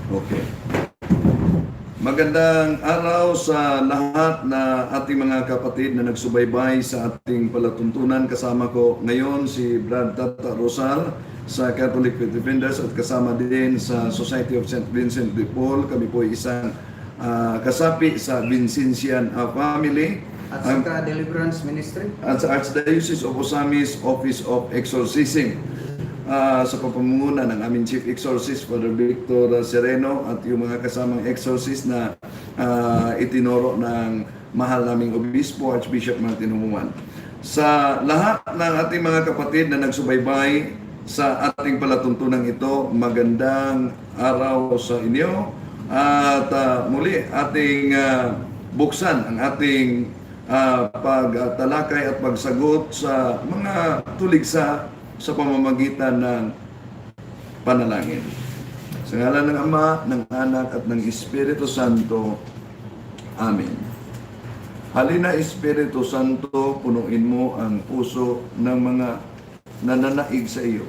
Okay. Magandang araw sa lahat na ating mga kapatid na nagsubaybay sa ating palatuntunan. Kasama ko ngayon si Brad Tata Rosal sa Catholic Faith Defenders at kasama din sa Society of St. Vincent de Paul. Kami po ay isang kasapi sa Vincentian family. At sa Deliverance Ministry. At sa Archdiocese of Osamis Office of Exorcism. Sa pamumuno ng aming Chief Exorcist, Father Victor Sereno, at yung mga kasamang exorcist na itinuro ng mahal naming Obispo, Archbishop Martin Humuan. Sa lahat ng ating mga kapatid na nagsubaybay sa ating palatuntunan ito, magandang araw sa inyo. At muli ating buksan ang ating pagtalakay at pagsagot sa mga tuligsa sa pamamagitan ng panalangin. Sa ngalan ng Ama, ng Anak, at ng Espiritu Santo. Amen. Halina, Espiritu Santo, punuin mo ang puso ng mga nananaig sa iyo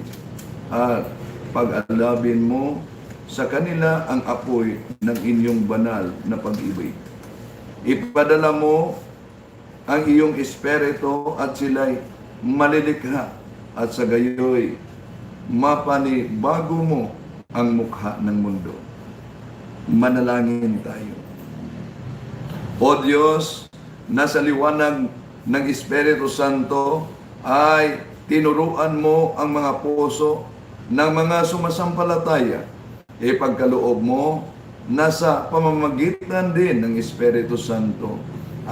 at pag-alabin mo sa kanila ang apoy ng inyong banal na pag-ibig. Ipadala mo ang iyong Espiritu at sila'y malilikha at sa gayoy, mapanibago mo ang mukha ng mundo. Manalangin tayo. O Diyos, nasa liwanag ng Espiritu Santo ay tinuruan mo ang mga puso ng mga sumasampalataya. Ipagkaloob mo na sa pamamagitan din ng Espiritu Santo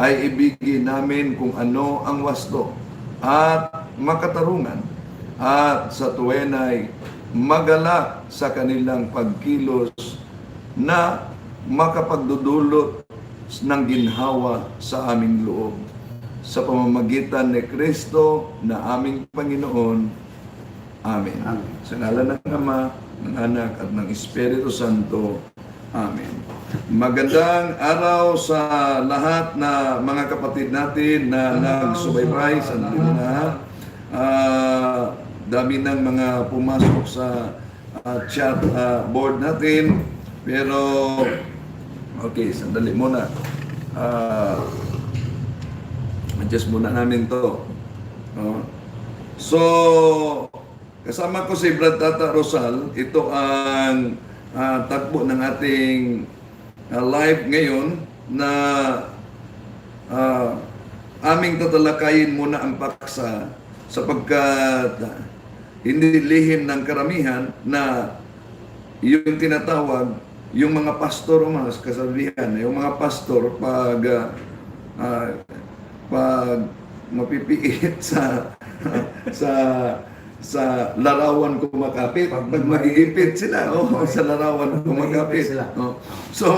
ay ibigin namin kung ano ang wasto at makatarungan at sa tuwenay magalak sa kanilang pagkilos na makapagdudulot ng ginhawa sa aming loob. Sa pamamagitan ni Kristo na aming Panginoon. Amen. Amen. Sa ngalan ng Ama, ng Anak, at ng Espiritu Santo. Amen. Magandang araw sa lahat na mga kapatid natin na nagsubaybay sa lahat. Dami ng mga pumasok sa chat board natin. Pero, okay, sandali muna. Adjust muna namin to. So, kasama ko si Brad Tata Rosal. Ito ang tagpo ng ating live ngayon na aming tatalakayin muna ang paksa sapagkat hindi lihim ng karamihan na yung tinatawag, yung mga pastor o mas kasabihan, yung mga pastor pag mapipiit sa larawan kumakapit, pag mag-iipit sila, sa larawan kumakapit. So,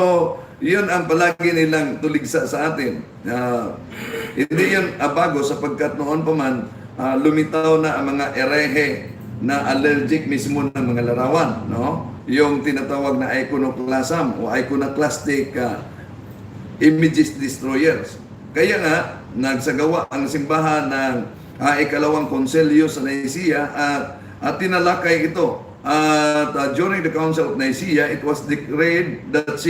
yun ang palagi nilang tuligsa sa atin. Hindi yun bago sapagkat noon pa man, lumitaw na ang mga erehe na allergic mismo ng mga larawan, no? Yung tinatawag na iconoclasm o iconoclastic images destroyers. Kaya nga, nagsagawa ang simbahan ng ikalawang konselyo sa Nicaea at tinalakay ito. At during the Council of Nicaea, it was decreed that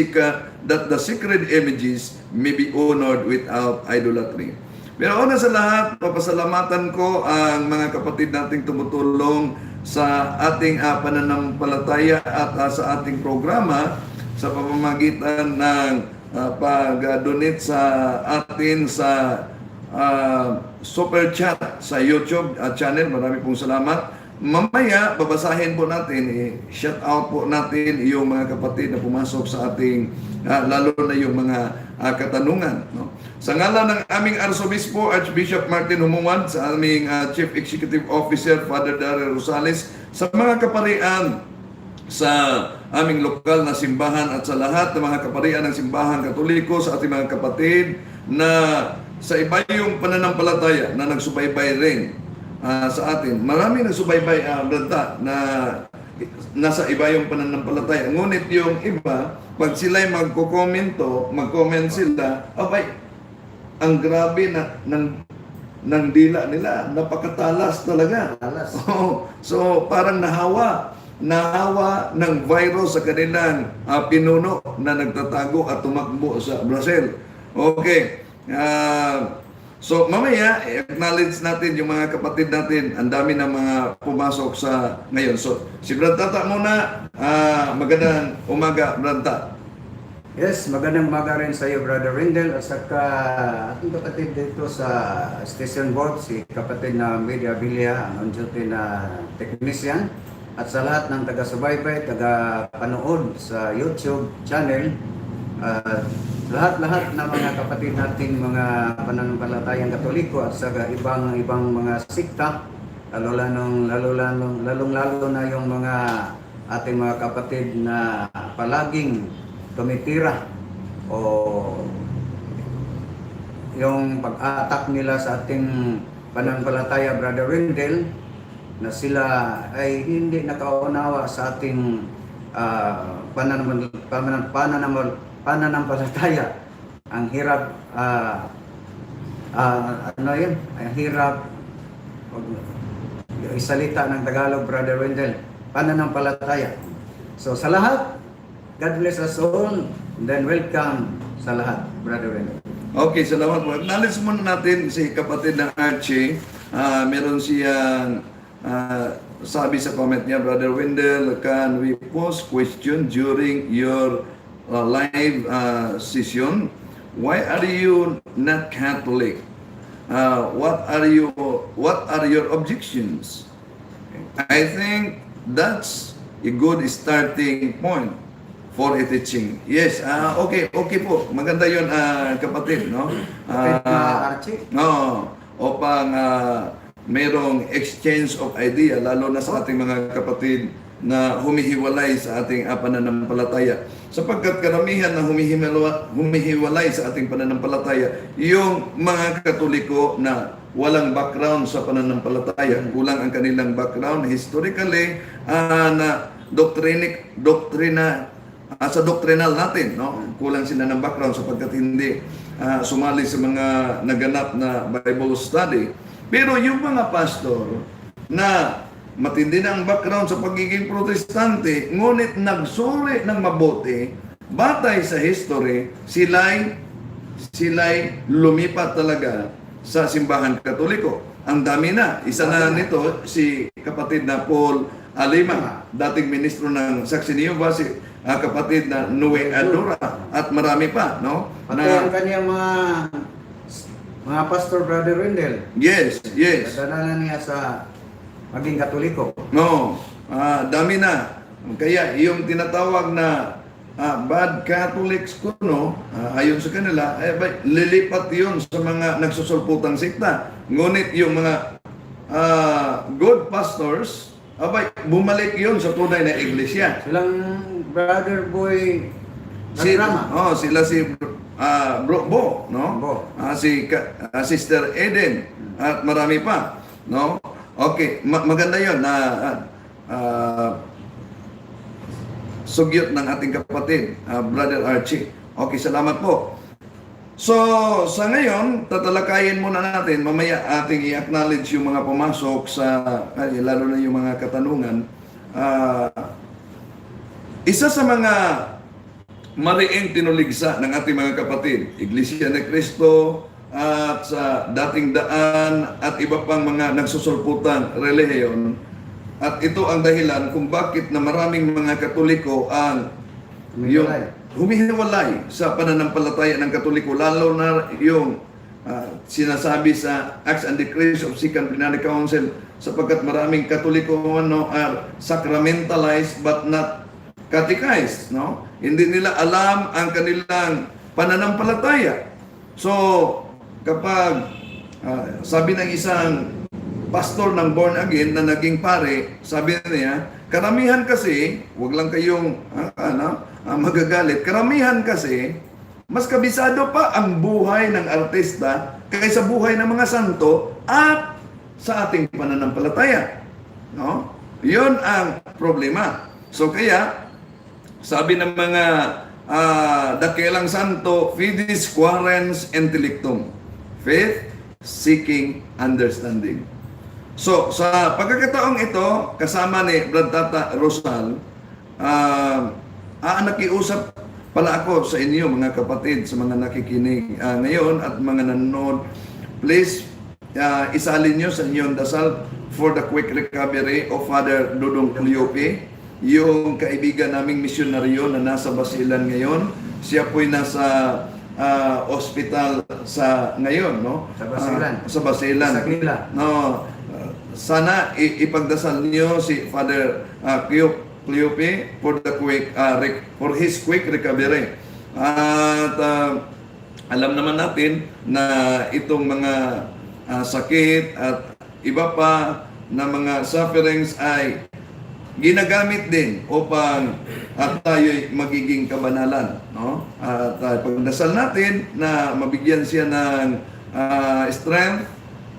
the sacred images may be honored without idolatry. Pero una sa lahat, papasalamatan ko ang mga kapatid nating tumutulong sa ating pananampalataya at sa ating programa sa pamamagitan ng pag-donate sa atin sa super chat sa YouTube channel. Marami pong salamat. Mamaya, babasahin po natin, shout out po natin yung mga kapatid na pumasok sa ating, lalo na yung mga katanungan. No? Sa ngalan ng aming Arsobispo, Archbishop Martin Humuan, sa aming Chief Executive Officer, Father Daryl Rosales, sa mga kaparian sa aming lokal na simbahan at sa lahat ng mga kaparian ng simbahan katoliko, sa ating mga kapatid na sa iba yung pananampalataya na nagsubaybay rin sa atin. Marami nagsubaybay Brad, na nasa iba yung pananampalataya. Ngunit yung iba, pag sila'y mag-comment sila, abay, ang grabe ng dila nila, napakatalas talaga. So parang nahawa nahawa ng virus sa kanilang pinuno na nagtatago at tumakbo sa Brazil. Okay. So mamaya, acknowledge natin yung mga kapatid natin. Ang dami ng mga pumasok sa ngayon. So si Brad Tata muna. Magandang umaga, Brad Tata. Yes, magandang umaga rin sa iyo, Brother Rendell, at saka ating kapatid dito sa station board, si kapatid na Media Villa, ang on-duty na technician, at sa lahat ng taga-subaybay, taga-panood sa YouTube channel, lahat-lahat na mga kapatid nating mga pananampalatayang Katoliko at sa ibang mga sikta, lalong-lalo na yung mga ating mga kapatid na palaging tumitira o yung pag-attack nila sa ating pananampalataya, Brother Rendell, na sila ay hindi nakaunawa sa ating pananampalataya. Ang hirap, ang hirap isalita ng Tagalog, Brother Rendell, pananampalataya. So sa lahat, God bless us all, and then welcome sa lahat, Brother Rendell. Okay, salamat po. Acknowledge muna natin si kapatid ng Archie. Meron siyang sabi sa comment niya, Brother Wendell, can we pose question during your live session? Why are you not Catholic? What are your objections? I think that's a good starting point for a teaching. Yes, okay po. Maganda 'yon, kapatid, no? Archie? No, upang mayroong exchange of idea, lalo na sa ating mga kapatid na humihiwalay sa ating pananampalataya. Sapagkat karamihan na humihiwalay sa ating pananampalataya, yung mga Katoliko na walang background sa pananampalataya, kulang ang kanilang background historically, na doktrina sa doctrinal natin, no? Kulang sila ng background sapagkat hindi sumali sa mga naganap na Bible study. Pero yung mga pastor na matindi na ang background sa pagiging protestante, ngunit nagsuri ng mabuti, batay sa history, sila'y lumipat talaga sa simbahan Katoliko. Ang dami na. Isa na nito si kapatid na Paul Alima, dating ministro ng Saksi Jehovah, si kapatid na Noe Adora, at marami pa, no? Pati ang kanyang mga pastor, Brother Rendell. Yes. Nadala niya sa maging Katoliko. No, dami na. Kaya yung tinatawag na bad Catholics kuno, ayon sa kanila, lilipat yun sa mga nagsusulputang sikta. Ngunit yung mga good pastors, bumalik yun sa tunay na iglesia. Silang Brother Boy Nagrama. Sila si Bro Bo, no? Bo. Sister Eden, at marami pa, no? Okay, maganda yun na sugyot ng ating kapatid, Brother Archie. Okay, salamat po. So, sa ngayon, tatalakayin muna natin, mamaya ating i-acknowledge yung mga pumasok sa, lalo na yung mga katanungan. Isa sa mga mariing tinuligsa ng ating mga kapatid, Iglesia ni Cristo, at sa dating daan at iba pang mga nagsusulputan relihiyon. At ito ang dahilan kung bakit na maraming mga Katoliko ang humihiwalay sa pananampalataya ng Katoliko, lalo na yung sinasabi sa Acts and Decrees of Second Plenary Council, sapagkat maraming Katoliko are sacramentalized but not catechized, no? Hindi nila alam ang kanilang pananampalataya. So, kapag sabi ng isang pastor ng born again na naging pare, sabi niya, karamihan kasi, wag lang kayong magagalit, karamihan kasi, mas kabisado pa ang buhay ng artista kaysa buhay ng mga santo at sa ating pananampalataya. No? Yun ang problema. So kaya, sabi ng mga dakilang santo, fides quaerens intellectum. Faith seeking understanding. So, sa pagkakataong ito, kasama ni Brad Tata Rosal, nakiusap pala ako sa inyo mga kapatid, sa mga nakikinig ngayon at mga nanonood. Please, isalin nyo sa inyong dasal for the quick recovery of Father Dudong Cleope, yung kaibigan naming misyonaryo na nasa Basilan ngayon. Siya po'y nasa hospital sa ngayon, no? Sa Basilan. Sa Basilan. Sa Gila. No, sana ipagdasal niyo si Father Cleope for the for his quick recovery. At alam naman natin na itong mga sakit at iba pa na mga sufferings ay ginagamit din upang tayo'y magiging kabanalan, no? At pagdasal natin na mabigyan siya ng strength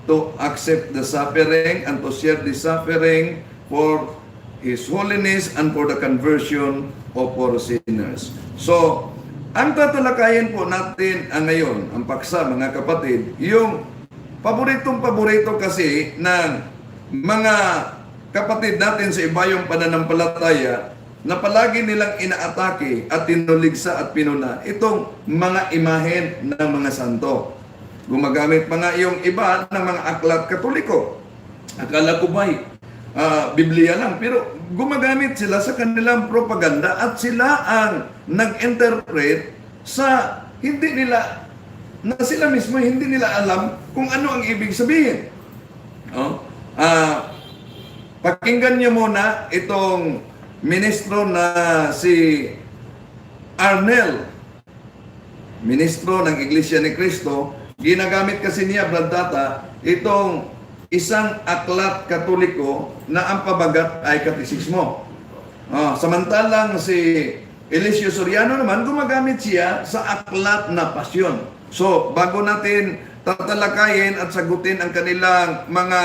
to accept the suffering and to share the suffering for His holiness and for the conversion of poor sinners. So, ang tatalakayin po natin ngayon, ang paksa mga kapatid, yung paborito kasi ng mga kapatid natin sa ibayong pananampalataya na palagi nilang inaatake at tinuligsa at pinuna itong mga imahen ng mga santo. Gumagamit mga yung iba ng mga aklat Katoliko. Akala ko ba'y Biblia lang, pero gumagamit sila sa kanilang propaganda at sila ang nag-interpret sa hindi nila, na sila mismo hindi nila alam kung ano ang ibig sabihin. Pakinggan niyo muna itong ministro na si Arnel, ministro ng Iglesia ni Cristo. Ginagamit kasi niya, Brad Tata, itong isang aklat Katoliko na ang pabagat ay katisismo. Samantalang si Eliseo Soriano naman, gumagamit siya sa aklat na pasyon. So, bago natin tatalakayin at sagutin ang kanilang mga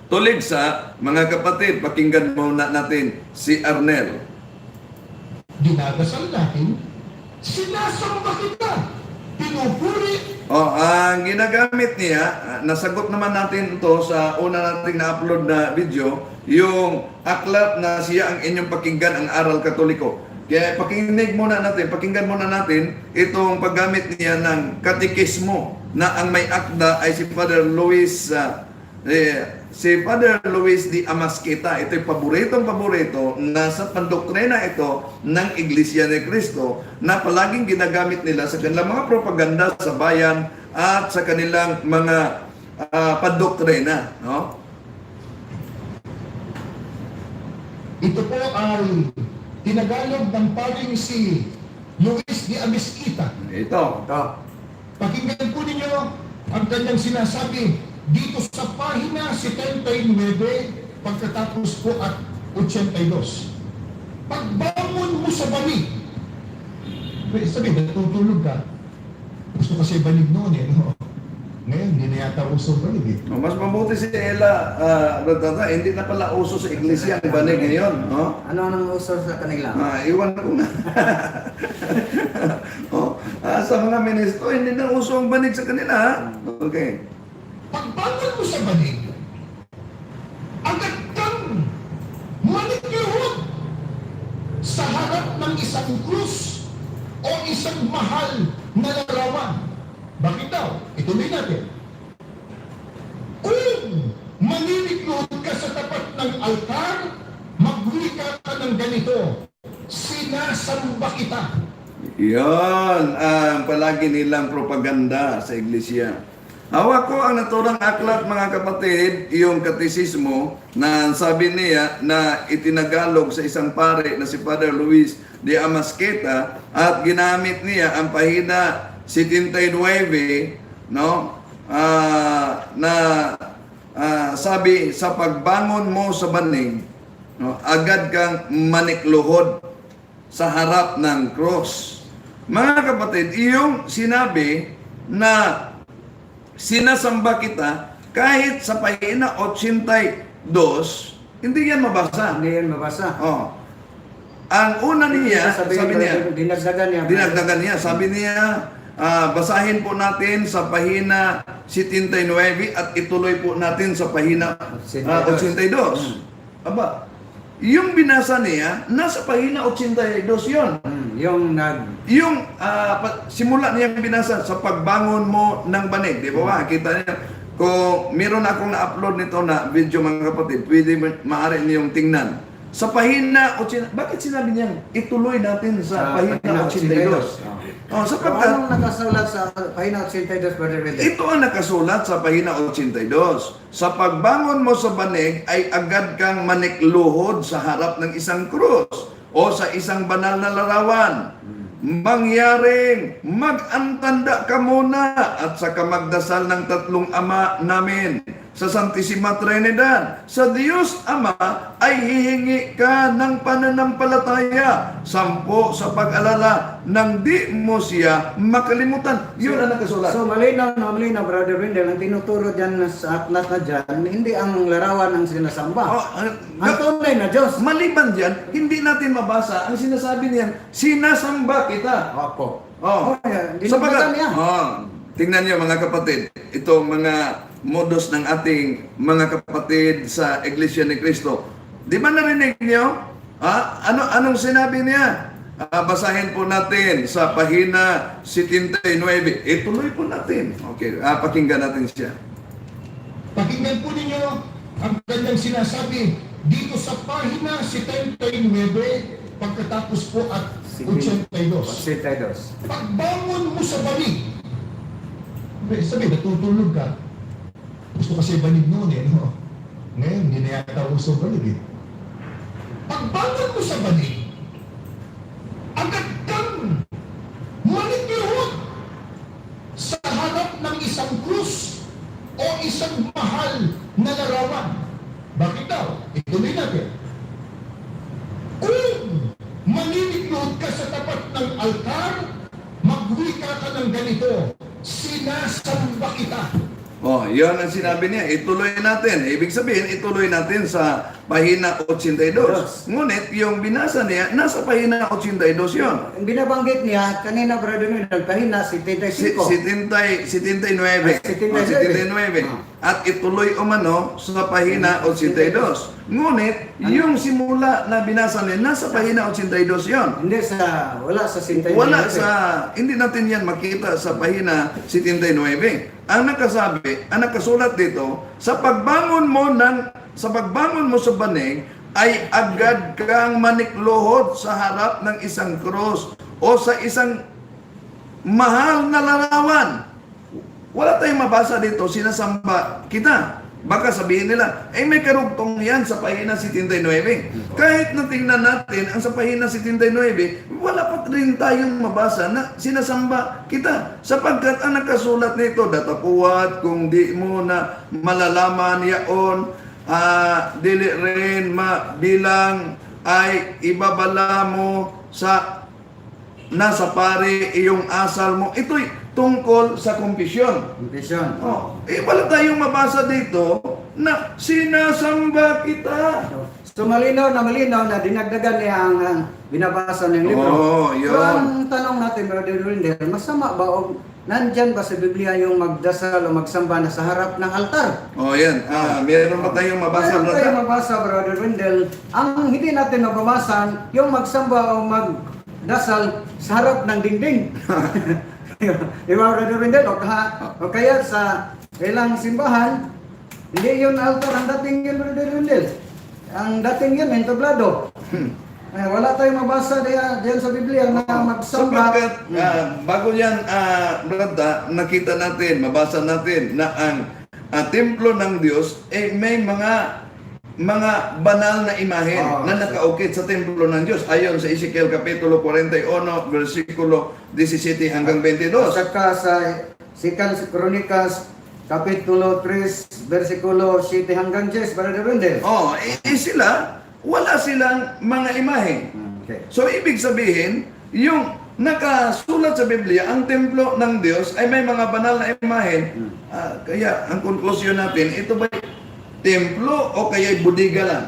tuligsa, mga kapatid, pakinggan muna natin si Arnel. Dinadasal natin, sinasamba kita, pinupuri. Ang ginagamit niya, nasagot naman natin ito sa una nating na-upload na video, yung aklat na siya ang inyong pakinggan, ang Aral Katoliko. Kaya pakinggan muna natin itong paggamit niya ng katikismo na ang may akda ay si Father Luis de Amasquita. Ito'y paborito na sa pandoktrina ito ng Iglesia ni Cristo na palaging ginagamit nila sa kanilang mga propaganda sa bayan at sa kanilang mga pandoktrina, no? Ito po ay tinagalog ng paring si Luis de Amasquita. Ito. Pakinggan po ninyo ang kanyang sinasabi dito sa pahina 79, pagkatapos po at 82. Pagbangon mo sa banig. Sabi, natutulog ka. Gusto kasi banig noon no? Ngayon, hindi na yata uso banig Mas mabuti si Ella, hindi na pala uso sa iglesia ang banig ngayon. No? Ano ang uso sa kanila? Iwan ko na. Sa mga ministro, hindi na uso ang banig sa kanila. Okay. Pagbangon mo sa banig, agad kang manikihod sa harap ng isang krus o isang mahal na larawan. Bakit daw? Ituloy natin. Kung maninikihod ka sa tapat ng altar, magwika ka ng ganito, sinasamba kita. Yan ang palagi nilang propaganda sa iglesia. Hawak ko ang naturang aklat, mga kapatid, yung katisismo na sabi niya na itinagalog sa isang pare na si Father Luis de Amasquita at ginamit niya ang pahina 79, no? Sabi, sa pagbangon mo sa banig, no, agad kang manikluhod sa harap ng cross. Mga kapatid, iyong sinabi na sinasamba kita kahit sa pahina 82, hindi yan mabasa. Hindi yan mabasa. Ang una niya, sabi niya, dinagdagan niya. sabi niya, basahin po natin sa pahina 79 at ituloy po natin sa pahina 82. 82. Aba, yung binasa niya, nasa pahina 82 yun. Yung Yung simula niyang binasa sa pagbangon mo ng banig, di ba ba? Kita niyo, kung meron akong na-upload nito na video mga kapatid, pwede maaari niyong tingnan. Sa pahina 82, bakit sinabi niyang ituloy natin sa pahina 82? Oh, sapagkat anong nakasulat sa pahina 82, Brother Wendell? ito ang nakasulat sa pahina 82. Sa pagbangon mo sa banig ay agad kang manikluhod sa harap ng isang krus o sa isang banal na larawan. Mangyaring mag-antanda ka muna at saka magdasal ng tatlong ama namin sa Santissima Trinidad. Sa Diyos Ama ay hihingi ka ng pananampalataya, 10 sa pag-alala nang di mo siya makalimutan. Yun ang nakasulat. So malinaw, Brother Wendell, ang tinuturo dyan sa aklat na dyan, hindi ang larawan ang sinasamba. Ang tunay na Diyos. Maliban dyan, hindi natin mabasa ang sinasabi niyan, sinasamba kita. Opo. Sapagat, niya. tingnan niyo mga kapatid, itong mga modus ng ating mga kapatid sa Iglesia ni Cristo. Di ba narinig niyo? Anong sinabi niya? Basahin po natin sa pahina 79. Ituloy po natin. Okay, pakinggan natin siya. Pakinggan po ninyo ang kanyang sinasabi dito sa pahina 79 pagkatapos po at 82. Pagbangon mo sa banig. Sabi, natutulog ka. Gusto kasi banig noon no? Ngayon, hindi na yata uso banig Pagbangon mo sa banig, agad kang manikluhod sa harap ng isang krus o isang mahal na larawan. Bakit daw? Ituloy natin. Kung maninikluhod ka sa tapat ng altar, magwika ka ng ganito, sinasamba kita. Yan ang sinabi niya. Ituloy natin. Ibig sabihin, ituloy natin sa pahina 82. Ngunit, yung binasa niya, nasa pahina 82 yun. Binabanggit niya, kanina Brother Wendell, pahina 75. 79. 79. At ituloy umano sa pahina 82. Ngunit, yung simula na binasa niya, nasa pahina 82 yun. Wala sa 79. Hindi natin yan makita sa pahina 79. Ang nakasulat dito, sa pagbangon mo sa banig ay agad kang manikluhod sa harap ng isang krus o sa isang mahal na larawan. Wala tayong mabasa dito, sinasamba kita. Baka sabihin nila, may karugtong yan sa pahina 79. Kahit na tingnan natin ang sa pahina 79, wala pa rin tayong mabasa na sinasamba kita. Sapagkat ang nakasulat nito, datapuat kung di mo na malalaman yaon, dili rin mabilang ay ibabala mo sa nasa pare iyong asal mo. Ito'y tungkol sa kumpisyon. Wala tayong mabasa dito na sinasamba kita. So malinaw na dinagdagan niya ang binabasa ng libro. Yun. So ang tanong natin, Brother Wendell, masama ba o nandyan ba sa Biblia yung magdasal o magsamba na sa harap ng altar? Yan. Meron ba tayong mabasa? Meron tayong mabasa, Brother Wendell. Ang hindi natin mababasan, yung magsamba o magdasal sa harap ng dingding. Di ba, Brother Wendell? O kaya sa ilang simbahan, hindi yun altar ang dating yun, Brother Wendell. Ang dating yun, entablado. Wala tayong mabasa diyan sa Biblia na magsamba. Sapagkat, bago yan, brada, nakita natin, mabasa natin na ang templo ng Diyos, may mga banal na imahen na nakaukit sa templo ng Diyos ayon sa Ezekiel Kapitulo 41 versikulo 17 hanggang 22. Saka sa Second Chronicles Kapitulo 3 versikulo 7 hanggang 10, Brother Wendell. Wala silang mga imahe. Okay. So ibig sabihin, yung nakasulat sa Biblia, ang templo ng Diyos ay may mga banal na imahen. Kaya ang konklusyon natin, ito ba templo o kaya'y budiga lang?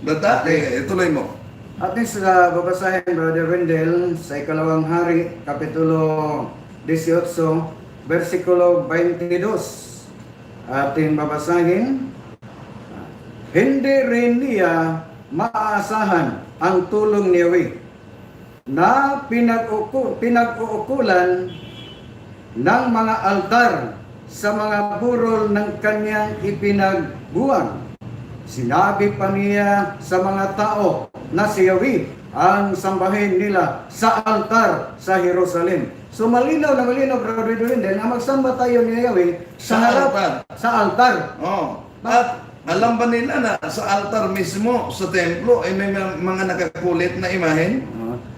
Data, tuloy mo. Atin sa babasahin, Brother Wendell, sa Ikalawang Hari, Kapitulo 18, versikulo 22. ating babasahin. Hindi rin niya maaasahan ang tulong ni Yahweh na pinag-uukulan ng mga altar sa mga burol ng kanyang ipinagbuwang. Sinabi pa niya sa mga tao na si Yahweh ang sambahin nila sa altar sa Jerusalem. So malinaw na malinaw, Brother Wendell, na magsamba tayo ni Yahweh Sa harap altar. sa altar. Oh. At alam ba nila na sa altar mismo, sa templo, ay may mga nakakulit na imahen?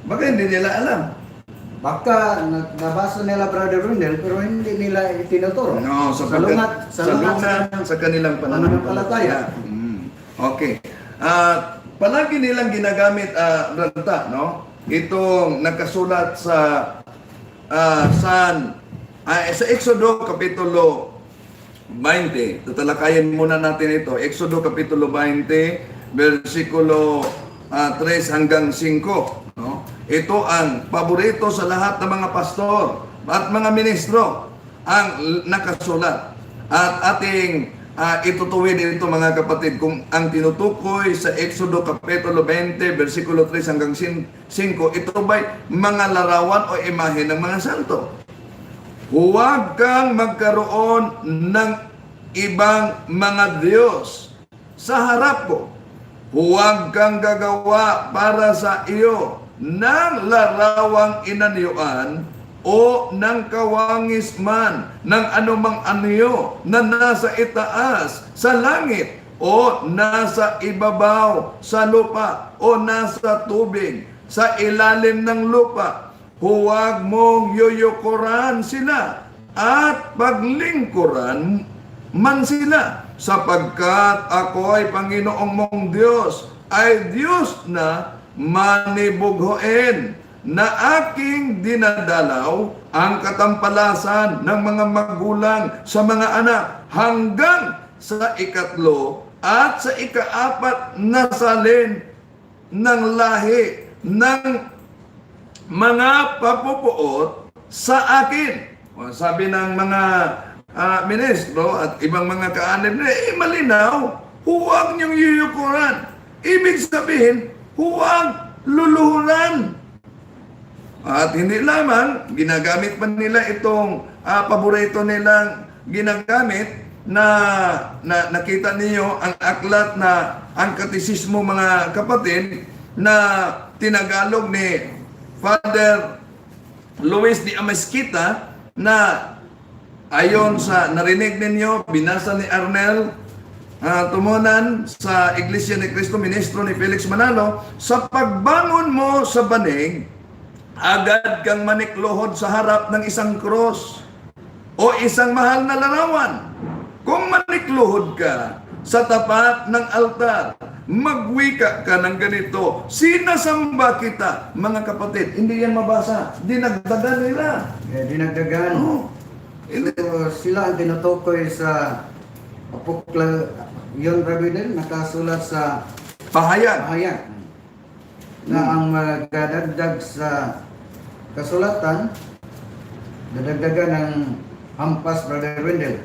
Baka hindi nila alam. Baka nabasa nila, Brother Wendell, pero hindi nila itinuturo. No, sa lungat sa kanilang pananampalataya. Okay. Palagi nilang ginagamit ranta, no? Itong nakasulat sa sa Exodo Kapitulo 20. Tatalakayin muna natin ito. Exodo Kapitulo 20, versikulo 3 hanggang 5. No? Ito ang paborito sa lahat ng mga pastor at mga ministro ang nakasulat. At ating itutuwid dito mga kapatid kung ang tinutukoy sa Exodo Kapitulo 20, versikulo 3 hanggang 5, ito ba'y mga larawan o imahe ng mga santo? Huwag kang magkaroon ng ibang mga Diyos sa harap ko. Huwag kang gagawa para sa iyo ng larawang inanyuan o ng kawangis man ng anumang anyo na nasa itaas sa langit o nasa ibabaw sa lupa o nasa tubig sa ilalim ng lupa. Huwag mong yuyukuran sila at paglingkuran man sila, sapagkat ako ay Panginoong mong Diyos, ay Diyos na manibughoin, na aking dinadalaw ang katampalasan ng mga magulang sa mga anak hanggang sa ikatlo at sa ikaapat na salin ng lahi ng mga papupuot sa akin. O, sabi ng mga ministro at ibang mga kaanib na malinaw, huwag niyong yuyukuran. Ibig sabihin, huwag luluhuran. At hindi lamang, ginagamit pa nila itong paborito nilang ginagamit na nakita niyo ang aklat na ang katisismo mga kapatid na tinagalog ni Father Luis de Amezquita na ayon sa narinig ninyo, binasa ni Arnel Tumunan sa Iglesia ni Cristo, ministro ni Felix Manalo, sa pagbangon mo sa banig, agad kang manikluhod sa harap ng isang cross o isang mahal na larawan. Kung manikluhod ka sa tapat ng altar, magwika ka ng ganito, sinasamba kita. Mga kapatid, hindi yan mabasa. Dinagdagan nila. Dinagdagan. So, sila ang tinutukoy sa yung Rabidel, nakasulat sa Pahayag. Na ang magdadagdag sa kasulatan, dadagdagan ng hampas, Brother Wendell.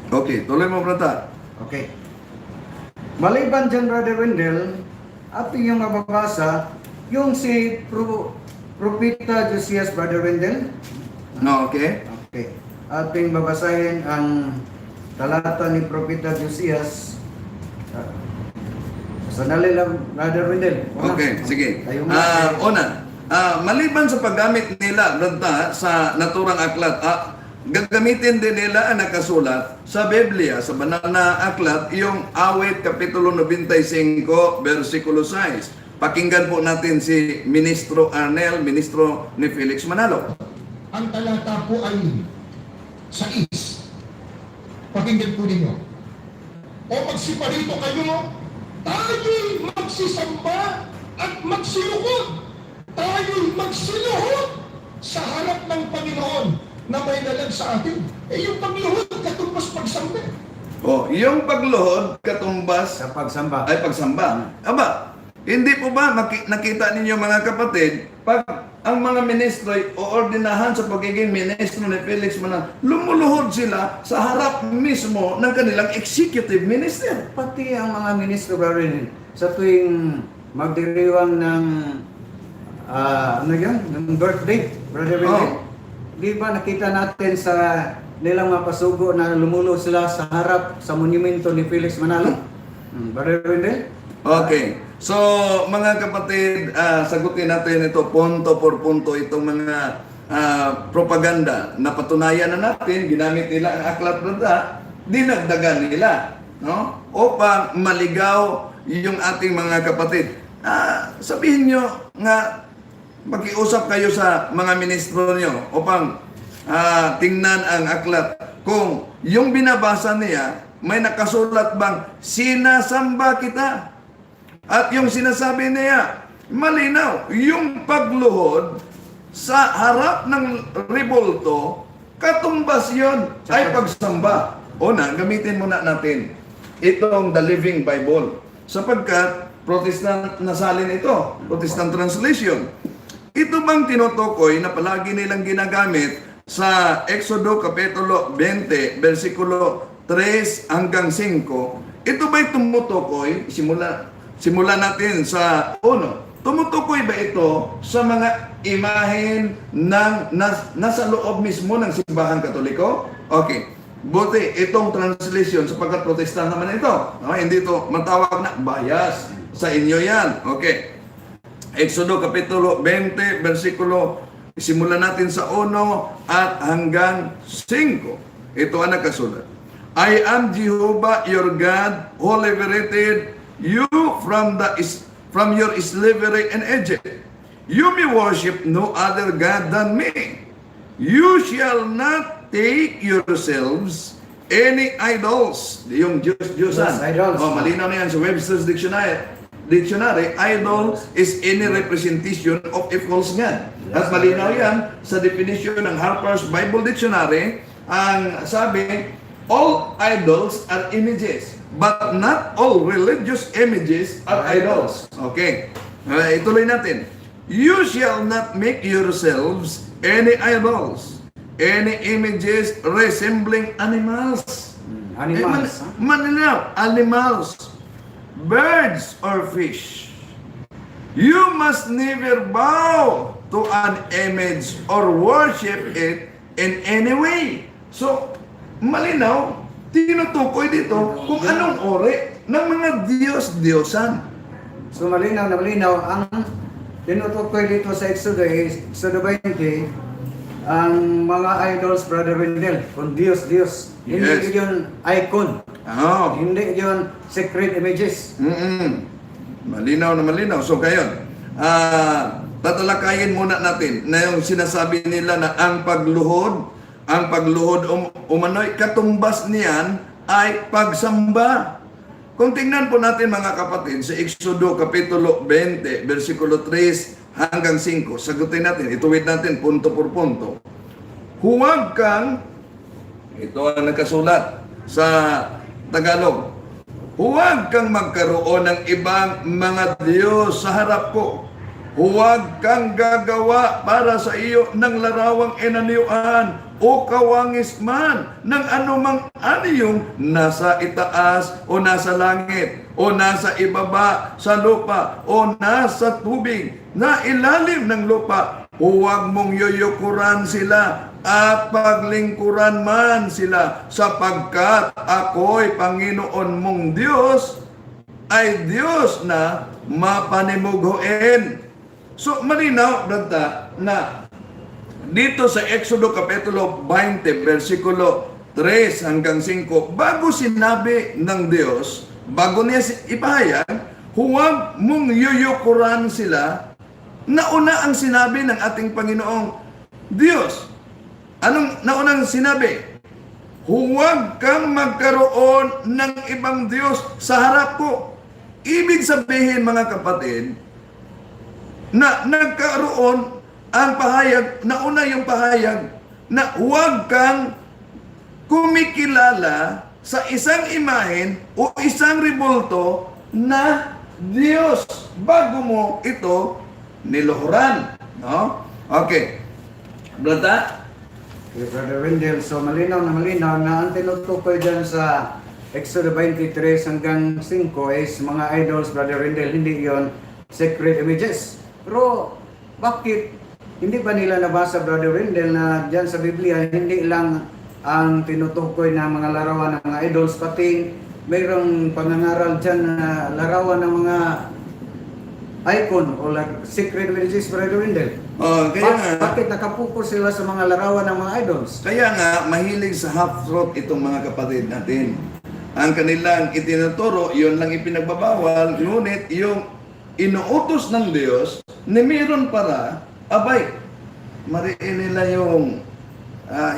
Okay, tuloy mo, brata. Okay. Maliban dyan, Brother Wendell, ating yung mababasa, yung si Propeta Josias, Brother Wendell. No, okay. Okay. Ating babasahin ang talata ni Propeta Josias. Sanali lang, Brother Wendell. Okay, sige. Una, Maliban sa paggamit nila ranta sa naturang aklat, gagamitin din nila ang nakasulat sa Biblia, sa banal na aklat, yung Awit Kapitulo 95, versikulo 6. Pakinggan po natin si Ministro Arnel, ministro ni Felix Manalo. Ang talata po ay 6. Pakinggan po ninyo. O magsiparito kayo, tayo'y magsisamba at magsilukod. Tayo'y magsiluhod sa harap ng Panginoon na may dalag sa atin. Yung pagluhod katumbas pagsamba. Yung pagluhod katumbas sa pagsamba. ay pagsamba. Aba, hindi po ba nakita ninyo mga kapatid, pag ang mga ministro ay oordinahan sa pagiging ministro ni Felix Manalo, lumuluhod sila sa harap mismo ng kanilang executive minister. Pati ang mga ministro, Brother Wendell, sa tuwing magdiriwang ng ano yan, ng birthday, Brother Wendell, di ba nakita natin sa nilang mapasugo na lumulo sila sa harap sa monumento ni Felix Manalo? Brother Wendell? Okay. So, mga kapatid, sagutin natin ito punto por punto, itong mga propaganda na patunayan na natin, ginamit nila ang aklat brada, dinagdagan nila, no? Upang maligaw yung ating mga kapatid. Sabihin nyo nga, makiusap kayo sa mga ministro nyo upang tingnan ang aklat. Kung yung binabasa niya, may nakasulat bang sinasamba kita? At yung sinasabi niya, malinaw, yung pagluhod sa harap ng rebulto, katumbas yun ay pagsamba. Una, gamitin muna natin itong The Living Bible. Sapagkat Protestant na salin ito, Protestant translation. Ito bang tinutukoy na palagi nilang ginagamit sa Exodo Kapitulo 20, versikulo 3 hanggang 5? Ito ba'y tumutukoy, Simulan natin sa uno. Tumutukoy ba ito sa mga imahen ng nasa loob mismo ng simbahan Katoliko? Okay. Buti itong translation sapagkat Protestant naman ito. No, hindi ito matawag na bias sa inyo yan. Okay. Exodo Kapitulo 20, versikulo, simulan natin sa 1 at hanggang 5. Ito ang nakasulat. I am Jehovah your God, who liberated you from your slavery in Egypt. You may worship no other God than me. You shall not take yourselves any idols. Yung Diyos-Diyosan. Idols. Malinaw na yan sa Webster's Dictionary. Idol is any representation of a false God. At malinaw yan sa definition ng Harper's Bible Dictionary. Ang sabi, all idols are images, but not all religious images are idols. Okay. Ituloy natin. You shall not make yourselves any idols, any images resembling animals. Animals. Manila, animals, birds or fish. You must never bow to an image or worship it in any way. So, malinaw, tinutukoy dito kung anong uri ng mga Diyos-Diyosan. So malinaw na malinaw ang tinutukoy dito sa Exodo 20, ang mga idols, Brother Wendell, kung Diyos. Hindi Yes. yun icon. Hindi yun sacred images. Malinaw na malinaw. So ngayon, tatalakayin muna natin na yung sinasabi nila na ang pagluhod umano'y katumbas niyan ay pagsamba. Kung tingnan po natin mga kapatid sa Exodo Kapitulo 20, versikulo 3 hanggang 5, sagutin natin, ituwid natin punto por punto. Huwag kang, ito ang nakasulat sa Tagalog, huwag kang magkaroon ng ibang mga Diyos sa harap ko. Huwag kang gagawa para sa iyo ng larawang inaniyuan o kawangis man ng anumang aniyong nasa itaas o nasa langit o nasa ibaba sa lupa o nasa tubig na ilalim ng lupa. Huwag mong yuyukuran sila at paglingkuran man sila sapagkat ako'y Panginoon mong Diyos ay Diyos na mapanimughoin. So, malinaw na dito sa Exodo Kapitulo 20, versikulo 3 hanggang 5, bago sinabi ng Diyos, bago niya ipahayag, huwag mong yuyukuran sila, nauna ang sinabi ng ating Panginoong Diyos. Anong naunang sinabi? Huwag kang magkaroon ng ibang Diyos sa harap ko. Ibig sabihin mga kapatid, na nagkaroon ang pahayag, nauna yung pahayag na huwag kang kumikilala sa isang imahen o isang rebulto na Diyos bago mo ito niluhuran. No? Okay. Brata? Okay, Brother Wendell, so malinaw na ang tinutukoy dyan sa Exodus 23 hanggang 5 is mga idols, Brother Wendell, hindi yon sacred images. Pero bakit hindi ba nila nabasa, Brother Wendell, na dyan sa Biblia hindi lang ang tinutukoy na mga larawan ng mga idols, pati mayroong pangangaral dyan na larawan ng mga icon o sacred images, Brother Wendell? Kaya nga, Bakit nakapokus sila sa mga larawan ng mga idols? kaya nga, mahilig sa half-throat itong mga kapatid natin. Ang kanilang itinuturo, yun lang ipinagbabawal, ngunit yung inuutos ng Diyos, ni meron para, abay, mariin nila yung,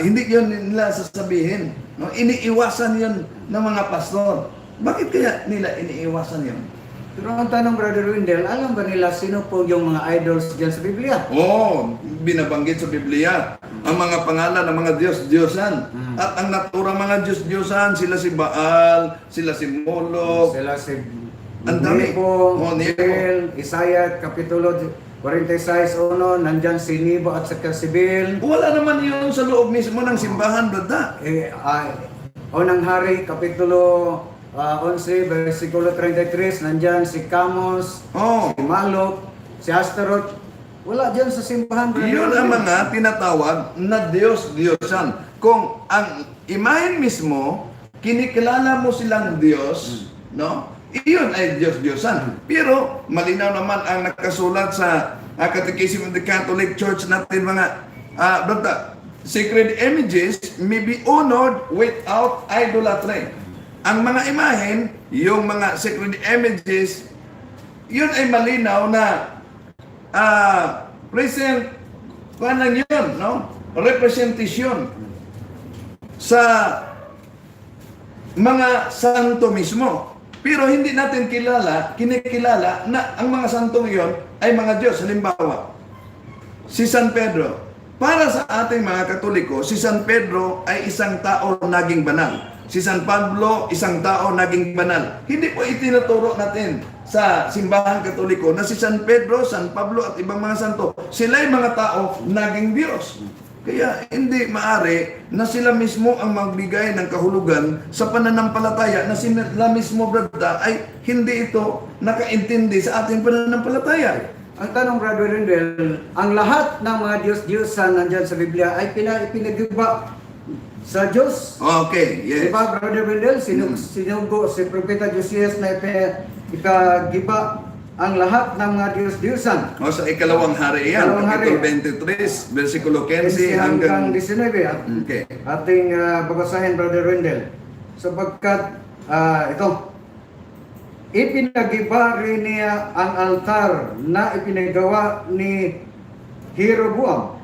hindi yun nila sasabihin. No? Iniiwasan yun ng mga pastor. Bakit kaya nila iniiwasan yun? Pero ang tanong, Brother Wendell, alam ba nila sino po yung mga idols dyan sa Biblia? Oo, binabanggit sa Biblia ang mga pangalan ng mga Diyos-Diyosan. At ang naturang mga Diyos-Diyosan, sila si Baal, sila si Moloch. Sila si Ang dami. Nebo, Nebo. Bel, Isaiah, Kapitulo 46:1, nandyan si Nebo at saka si Bel. Wala naman yun sa loob mismo ng simbahan, brada. Unang Hari, Kapitulo 11, versikulo 33, nandyan si Kamos, Oh, si Malok, si Astaroth. Wala dyan sa simbahan. Brother yun ang Wendell. mga tinatawag na Diyos-Diyosan. Kung ang imahen mismo, kinikilala mo silang Diyos, no? Iyon ay Diyos-Diyosan. Pero malinaw naman ang nakasulat sa Catechism of the Catholic Church natin, mga brada, sacred images may be honored without idolatry. Ang mga imahen, yung mga sacred images, yun ay malinaw na present, kung lang yun, no? Representasyon sa mga santo mismo. Pero hindi natin kinikilala na ang mga santong iyon ay mga Diyos. Halimbawa, si San Pedro. Para sa ating mga Katoliko, si San Pedro ay isang tao naging banal. Si San Pablo, isang tao naging banal. Hindi po itinuturo natin sa simbahan Katoliko na si San Pedro, San Pablo at ibang mga santo, sila ay mga tao naging Diyos. Kaya hindi maari na sila mismo ang magbigay ng kahulugan sa pananampalataya na sila mismo, brada, ay hindi ito nakaintindi sa ating pananampalataya. Ang tanong, Brother Wendell, ang lahat ng mga Diyos-Diyosan nandyan sa Biblia ay pinag-iba sa Diyos. Okay, yes. Diba, Brother Wendell, sinugo si Propeta Josias na ikagiba ang lahat ng mga Diyos-Diyosan. O sa ikalawang hari yan, Ikalawang hari. Kapitulo 23, versikulo 15 hanggang hanggang... 19 at Okay. ating babasahin, Brother Wendell. Sapagkat ipinagiba rin niya ang altar na ipinagawa ni Jeroboam,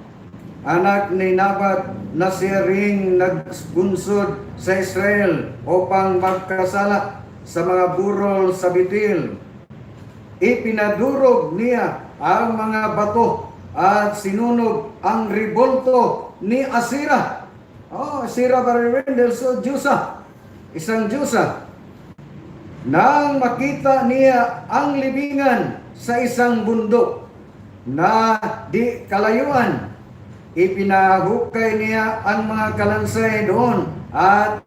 anak ni Nabat, na siya ring nagbunsod sa Israel upang magkasala sa mga burol sa Betel. Ipinadurog niya ang mga bato at sinunog ang ribolto ni Asira. Asira, Brother Wendell, so Diyosa, isang Diyosa. Nang makita niya ang libingan sa isang bundok na di kalayuan, ipinahukay niya ang mga kalansay doon at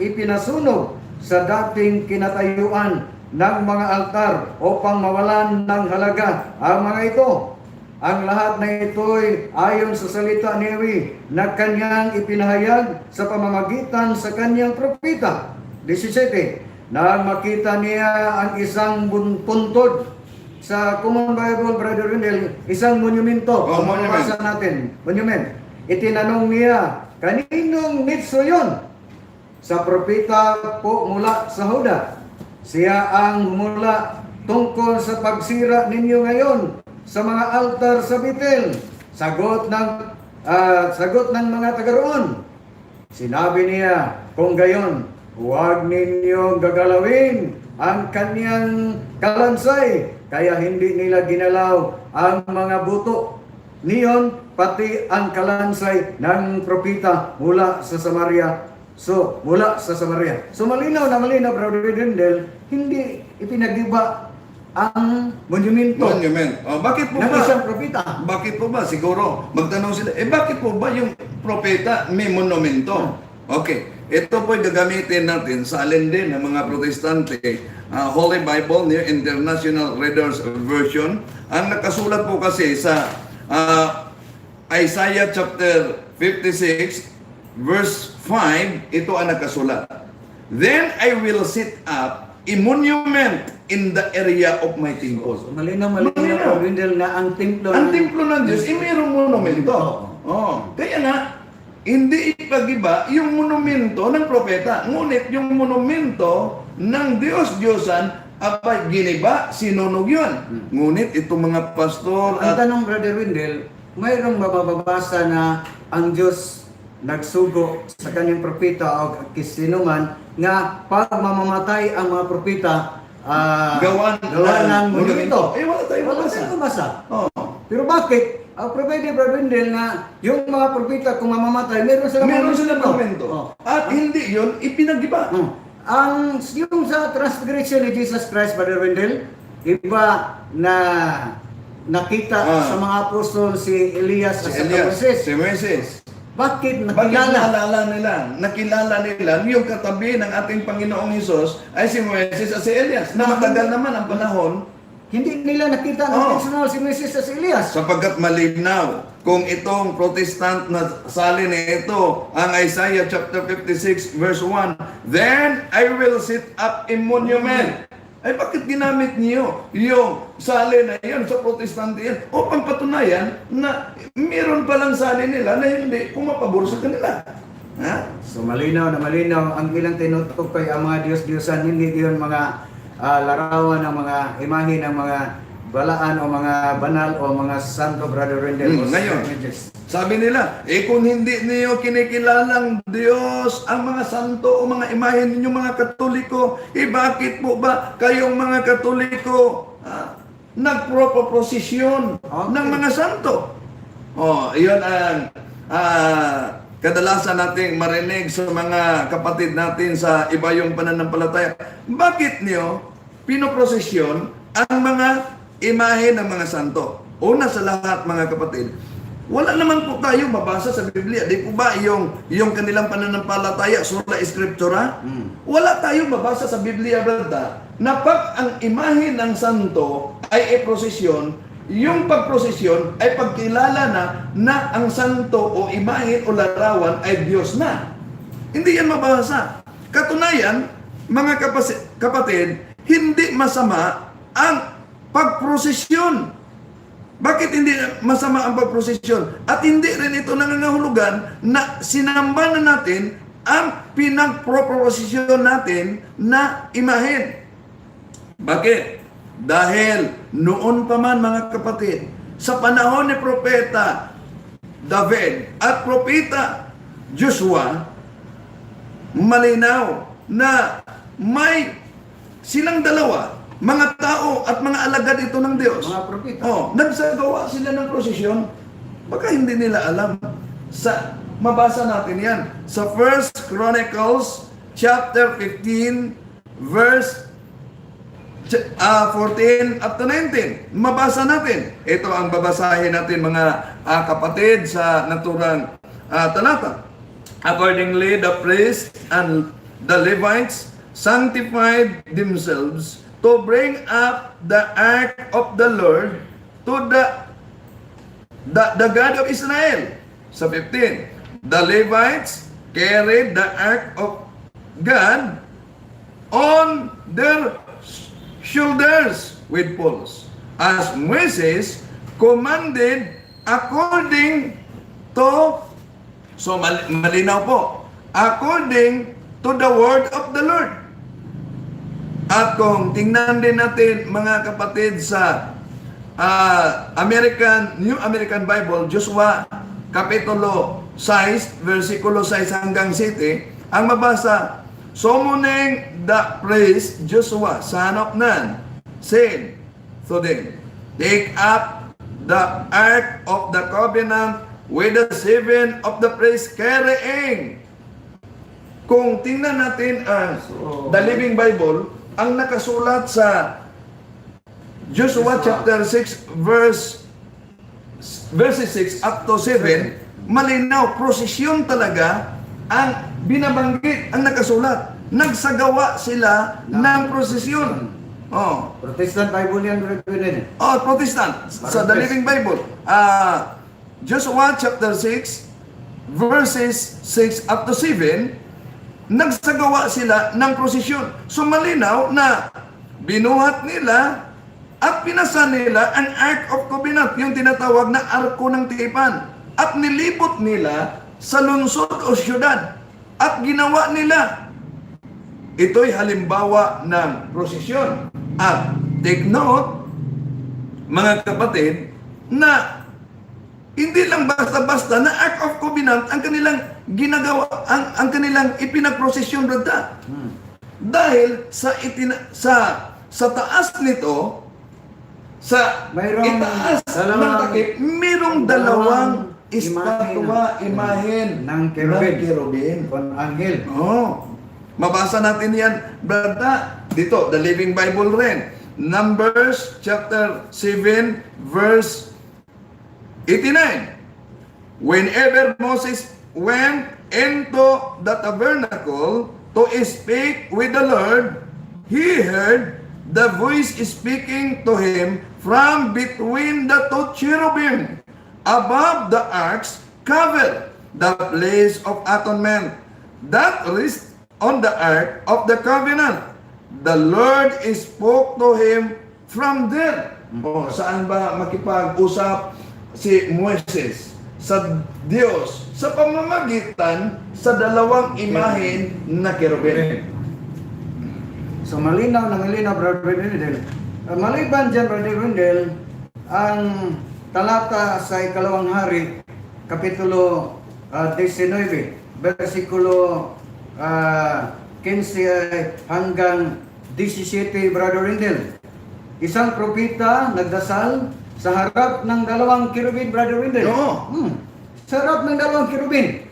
ipinasunog sa dating kinatayuan ng mga altar upang mawalan ng halaga ang mga ito. Ang lahat na ito'y ayon sa salita ni Yahweh na kanyang ipinahayag sa pamamagitan sa kanyang propeta. 17. Nang makita niya ang isang puntod sa Common Bible, Brother Wendell, isang monumento. Monument. Mabasa natin, monument. Itinanong niya, kaninong mitso yun? Sa propeta po mula sa Huda. Siya ang mula tungkol sa pagsira ninyo ngayon sa mga altar sa Betel. Sagot ng mga taga roon. Sinabi niya, kung gayon, huwag ninyong gagalawin ang kanyang kalansay, kaya hindi nila ginalaw ang mga buto niyon, pati ang kalansay ng propeta mula sa Samaria. So malinaw na malinaw, Brother Wendell, hindi ipinagiba ang monumento Monument. Bakit po ng ba? isang propeta. Bakit po ba? Siguro, magtanong sila, bakit po ba yung propeta may monumento? Okay, ito po gagamitin natin sa alin din ng mga protestante, Holy Bible, New International Reader's Version. Ang nakasulat po kasi sa Isaiah chapter 56, verse 5, ito ang nakasulat. Then I will set up a monument in the area of my temple. So, malinaw Malinaw. Wendell, na ang templo Ang templo ng Diyos, mayroong monumento. Kaya nga, hindi ipag-iba yung monumento ng propeta. Ngunit yung monumento ng Diyos-Diyosan, abay, giniba, sinunog yun. Ngunit itong mga pastor Ang at tanong, Brother Wendell, mayroong mababasa na ang Diyos nagsugo sa kanyang propeta o kisinuman nga pag mamamatay ang mga propeta, gawan ng monumento. Wala tayong Wala mabasa. tayong mabasa. Oh. Pero bakit? Ang propeta Brother Wendell na yung mga propeta kung mamamatay, meron silang monumento. At hindi yun ipinag-iba. Yung sa transfiguration ni Jesus Christ, Brother Wendell, iba na nakita sa mga apostol si Elias at Si sa Elias, Moses. si Moises. Bakit Bakit nakilala? nakilala nila yung katabi ng ating Panginoong Hesus ay si Moises at si Elias na matagal naman ang panahon Hindi nila nakita ng personal si Moses at si Elias. sapagkat malinaw kung itong Protestant na salin ito ang Isaiah chapter 56 verse 1, then I will set up a monument. Ay bakit ginamit niyo yung salin na yun sa Protestante yan? Upang patunayan na meron palang salin nila na hindi pumapabor sa kanila. Ha? So malinaw na malinaw ang ilang tinutukoy ang mga Diyos-Diyosan, hindi yun mga larawan ng mga imahe ng mga balaan o mga banal o mga santo, Brother Wendell. Ngayon, sabi nila, kung hindi niyo kinikilalang Diyos ang mga santo o mga imahe ninyo mga Katoliko, bakit po ba kayong mga Katoliko nagproposisyon ng mga santo? Iyon ang kadalasan nating marinig sa mga kapatid natin sa iba yung pananampalataya. Bakit niyo pinoprosesyon ang mga imahe ng mga santo? Una sa lahat, mga kapatid, wala naman po tayo mabasa sa Biblia. Di po ba yung kanilang pananampalataya, sola scriptura? Wala tayong mabasa sa Biblia, brada, na pag ang imahe ng santo ay prosesyon, yung pagprosesyon ay pagkilala na ang santo o imahe o larawan ay Diyos na. Hindi yan mabasa. Katunayan, mga kapatid, hindi masama ang pagprosesyon. Bakit hindi masama ang pagprosesyon? At hindi rin ito nangangahulugan na sinamba na natin ang pinagproposisyon natin na imahen. Bakit? Dahil noon pa man, mga kapatid, sa panahon ni Propeta David at Propeta Joshua, malinaw na may silang dalawa, mga tao at mga alagad ito ng Diyos. Mga propeta. Nagsagawa sila ng prosesyon. Baka hindi nila alam. Mabasa natin yan. Sa 1 Chronicles chapter 15 verse 14 up to 19. Mabasa natin. Ito ang babasahin natin, mga kapatid, sa naturang talata. Accordingly, the priests and the Levites sanctified themselves to bring up the ark of the Lord to the God of Israel. Sa 15, the Levites carried the ark of God on their shoulders with poles, as Moses commanded according to, so malinaw po, according to the word of the Lord. At kung tingnan din natin, mga kapatid, sa New American Bible, Joshua Kapitulo 6, versikulo 6 hanggang 7, ang mabasa, summoning the priest Joshua, son of Nun, said to them, take up the ark of the covenant with the 7 of the priests carrying. Kung tingnan natin ang The Living Bible, ang nakasulat sa Joshua chapter 6 verses 6 up to 7, malinaw, prosesyon talaga ang binabanggit, ang nakasulat. Nagsagawa sila ng prosesyon. Oh. Protestant Bible yan, Brother. Oh, Protestant. Sa The Living Bible. Joshua chapter 6, verses 6 up to 7, nagsagawa sila ng prosesyon. So malinaw na binuhat nila at pinasa nila ang Ark of Covenant, yung tinatawag na Arko ng Tipan. At nilibot nila sa lungsod o syudad. At ginawa nila. Ito'y halimbawa ng prosesyon. At take note, mga kapatid, na hindi lang basta-basta na Ark of Covenant ang kanilang ginagawa, ang kanilang ipinagprosesyon brada. Dahil sa taas nito, sa Mayroong itaas ng takip, mayroong dalawang estatwa, imahen ng kerubin. Kon anghel. Oh. Mabasa natin yan, brada, dito, The Living Bible rin. Numbers chapter 7, verse 89. Whenever Moses went into the tabernacle to speak with the Lord, he heard the voice speaking to him from between the two cherubim above the ark's cover, the place of atonement that rests on the ark of the covenant. The Lord spoke to him from there. O, saan ba makipag-usap si Moises? Sa Diyos, sa pamamagitan sa dalawang imahen na kerubin. So malinaw na malinaw, Brother Wendell. Maliban dyan, Brother Wendell, ang talata sa ikalawang hari, kapitulo 19, versikulo 15 hanggang 17, Brother Wendell. Isang propeta nagdasal sa harap ng dalawang kirubin, Brother Wendell. Oo. Sa harap ng dalawang kirubin.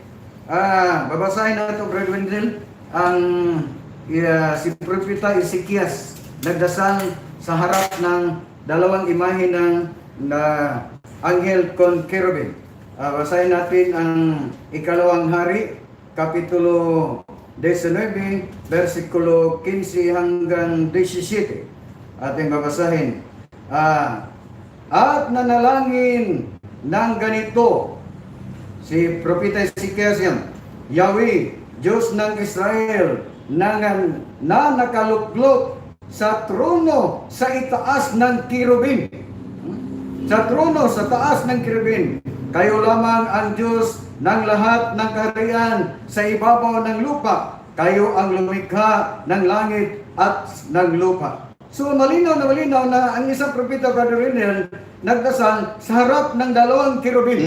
Babasahin na ito, Brother Wendell. Ang si propeta Ezekias nagdasal sa harap ng dalawang imahe ng anghel con cherubim. Basahin natin ang ikalawang hari, kapitulo 19, versikulo 15 hanggang 17. Ating babasahin. At nanalangin ng ganito si propeta Ezekias yan, Yahweh, Diyos ng Israel, na nakaluklok sa trono sa itaas ng kirubin. Sa trono sa taas ng kirubin, kayo lamang ang Diyos ng lahat ng kaharian sa ibabaw ng lupa. Kayo ang lumikha ng langit at ng lupa. So malinaw na ang isang propeta, Brother Wendell, nagdasal sa harap ng dalawang kirubin.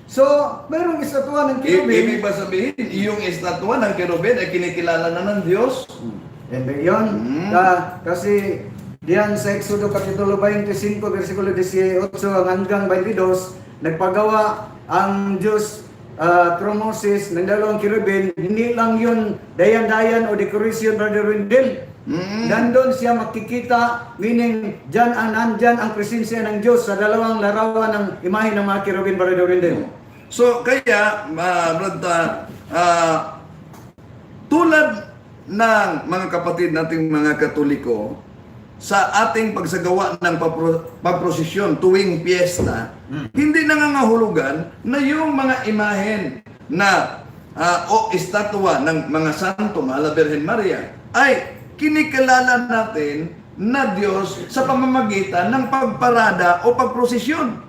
So, mayroong estatwa ng kirubin. Ibig ba sabihin, yung estatwa ng kerubin ay kinikilala na ng Diyos? And yun, kasi diyan sa Exodo Kapitulo 25, versikulo 18 hanggang 22, nagpagawa ang Diyos through Moses ng dalawang kirubin. Hindi lang yun dayan-dayan o decoration, Brother Wendell. Nandun siya makikita, meaning nandyan ang presensya ng Diyos sa dalawang larawan ng imahe ng mga kirubin, Brother Wendell. So, kaya, brother, tulad ng mga kapatid nating mga Katoliko, sa ating pagsagawa ng pagprosesyon tuwing piyesta, hindi nangangahulugan na yung mga imahen na o estatwa ng mga santo, Mahal Birhen Maria, ay kinikilala natin na Diyos sa pamamagitan ng pagparada o pagprosesyon.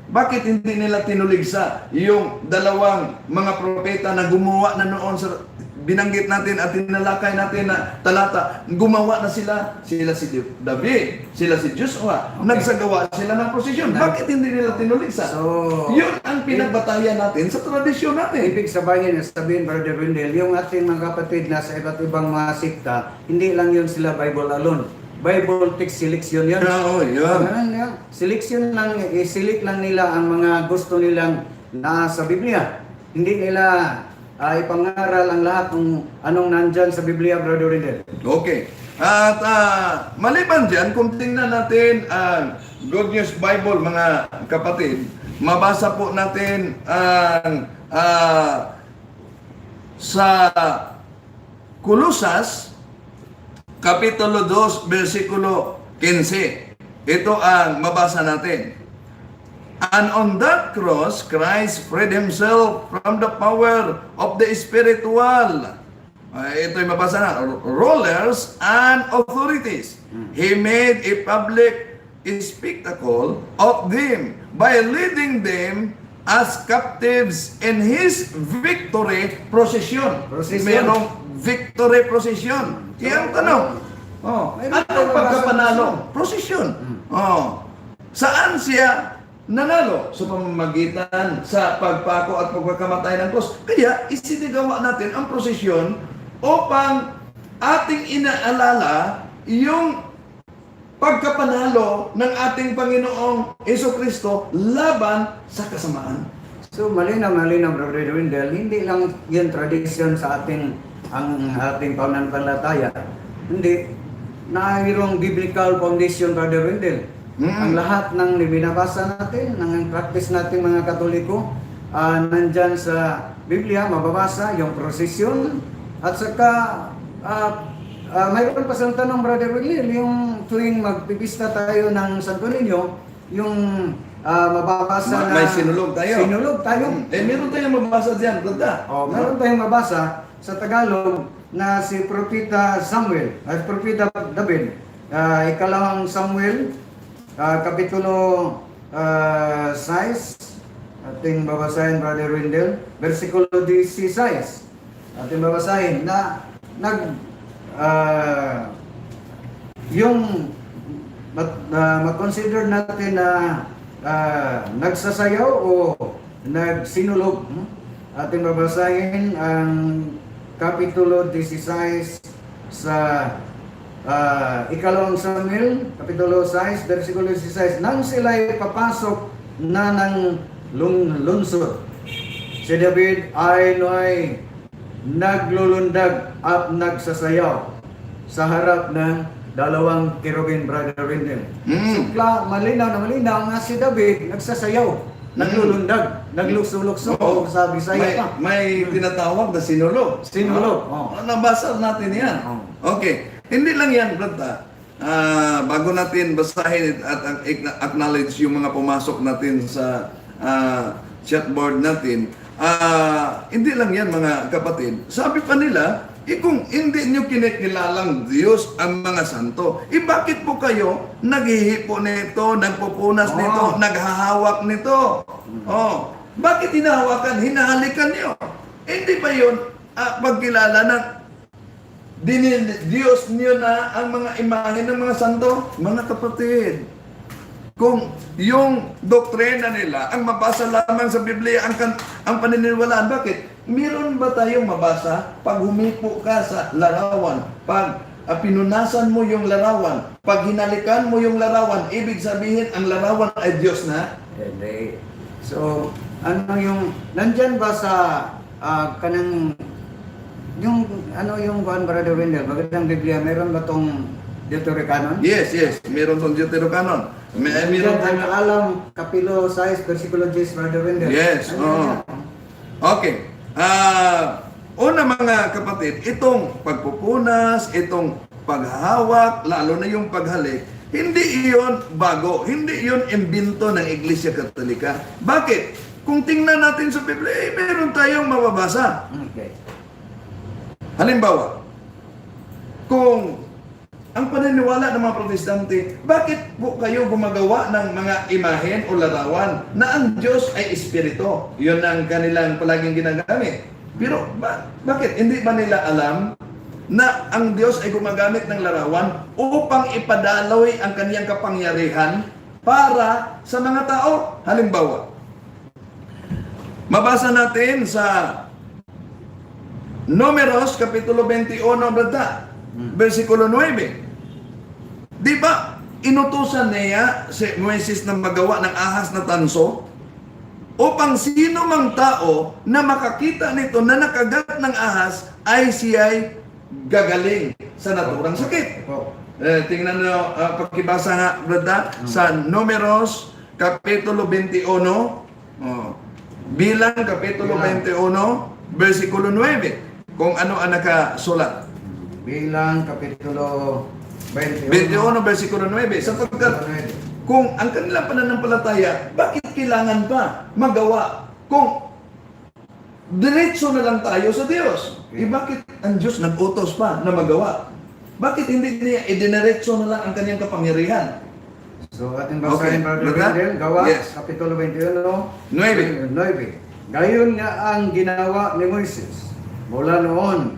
Bakit hindi nila tinuligsa yung dalawang mga propeta na gumawa na noon sa binanggit natin at tinalakay natin na talata, gumawa na sila si David, sila si Joshua, nagsagawa sila ng prosesyon. Bakit hindi nila tinuligsa? So, yun ang pinagbatayan natin sa tradisyon natin. ibig sabihin, Brother Wendell, yung ating mga kapatid na sa iba't ibang mga sikta, hindi lang yun sila Bible alone. Bible text selection yun. Oo, yun. Selection lang, i-select lang nila ang mga gusto nilang nasa Biblia. Hindi nila ipangaral ang lahat ng anong nandyan sa Biblia, Brother Wendell. Okay. At maliban dyan, kung tingnan natin ang Good News Bible, mga kapatid, mabasa po natin ang sa Kolosas, Kapitulo 2, versikulo 15. Ito ang mabasa natin. And on that cross, Christ freed himself from the power of the spiritual. Ito yung mabasa na. Rulers and authorities. He made a public spectacle of them by leading them as captives in his victory procession. Merong victory procession. Iyang tanong. Anong pagkapanalo? Procession. Saan siya nanalo? Sa pamamagitan sa pagpako at pagkakamatay ng cross. Kaya isinigawa natin ang prosesyon upang ating inaalala yung pagkapanalo ng ating Panginoong Jesucristo laban sa kasamaan. So malinaw, Brother Wendell, hindi lang yung tradisyon sa ang ating pananampalataya. Hindi, mayroong biblical foundation, Brother Wendell. Ang lahat ng binabasa natin, ng practice natin mga Katoliko, nandyan sa Biblia, mababasa yung prosesyon. At saka, mayroon pa sa tanong, Brother Wendell, yung tuwing magpipista tayo ng Santo Niño, yung mababasa na... May sinulog tayo. Sinulog tayo. Meron tayong mababasa dyan, brother. Meron tayong mabasa sa Tagalog na si Propeta Samuel, at Propeta David, ikalawang Samuel, Kapitulo 6, ating babasahin, Brother Wendell, versikulo 16. Ating babasahin na yung mag-consider natin na nagsasayaw o nagsinulog. Ating babasahin ang Kapitulo 16 sa ikalawang Samuel, Kapitulo 6, versikulo 16. Nang sila'y papasok na ng lunsod, si David ay naglulundag at nagsasayaw sa harap ng dalawang kerubin, Brother Wendell. So, malinaw nga si David nagsasayaw, naglulundag, nagluksuluksok, sa Bisaya pa. May tinatawag na sinulog. Sinulog. Nabasa natin yan. Okay. Hindi lang yan, brother. Bago natin basahin at acknowledge yung mga pumasok natin sa chatboard natin, hindi lang yan, mga kapatid. Sabi pa nila, kung hindi nyo kinikilalang Diyos ang mga santo, bakit po kayo naghihipo nito, nagpupunas nito, naghahawak nito? Bakit hinahawakan, hinahalikan nyo? Hindi ba yun pagkilala na Diyos niyo na ang mga imahe ng mga santo? Mga kapatid, kung yung doktrina nila ang mabasa lamang sa Biblia ang paniniwalaan, bakit? Meron ba tayong mabasa pag humipo ka sa larawan, pag pinunasan mo yung larawan, pag hinalikan mo yung larawan, ibig sabihin ang larawan ay Diyos na? Hindi. So, nandyan ba sa kanang yung Brother Wendell, magandang Biblia, meron ba tong Deuterocanon? Yes. Meron tong Deuterocanon. Meron tayong alam, Kapitulo 6, versikulo 10, Brother Wendell. Yes. Okay. Una, mga kapatid, itong pagpupunas, itong paghahawak, lalo na yung paghalik, hindi iyon bago. Hindi iyon imbento ng Iglesia Katolika. Bakit? Kung tingnan natin sa Biblia, meron tayong mababasa. Okay. Halimbawa, kung ang paniniwala ng mga Protestante, bakit po kayo gumagawa ng mga imahen o larawan na ang Diyos ay Espiritu? Yun ang kanilang palaging ginagamit. Pero bakit? Hindi ba nila alam na ang Diyos ay gumagamit ng larawan upang ipadaloy ang kaniyang kapangyarihan para sa mga tao? Halimbawa, mabasa natin sa Números, Kapitulo 21, versikulo 9. Di ba, inutusan niya si Moises na magawa ng ahas na tanso upang sino mang tao na makakita nito na nakagat ng ahas ay siya'y gagaling sa naturang sakit. Opo. Tingnan nyo, pakibasa nga, brada, sa Números, Kapitulo 21, Bilang, Kapitulo 21, versikulo 9, kung ano ang nakasulat. Bilang Kapitulo 21. 21, versikulo 9, sapagkat kung ang kanilang pananampalataya, bakit kailangan pa magawa kung diretso na lang tayo sa Diyos? Bakit ang Diyos nag-utos pa na magawa? Bakit hindi niya idiniretso na lang ang kanyang kapangyarihan? So ating basahin, Brother Brother? Wendell, Gawa, Yes. Kapitulo 21, 9. 9. Gayon nga ang ginawa ni Moises. Mula noon,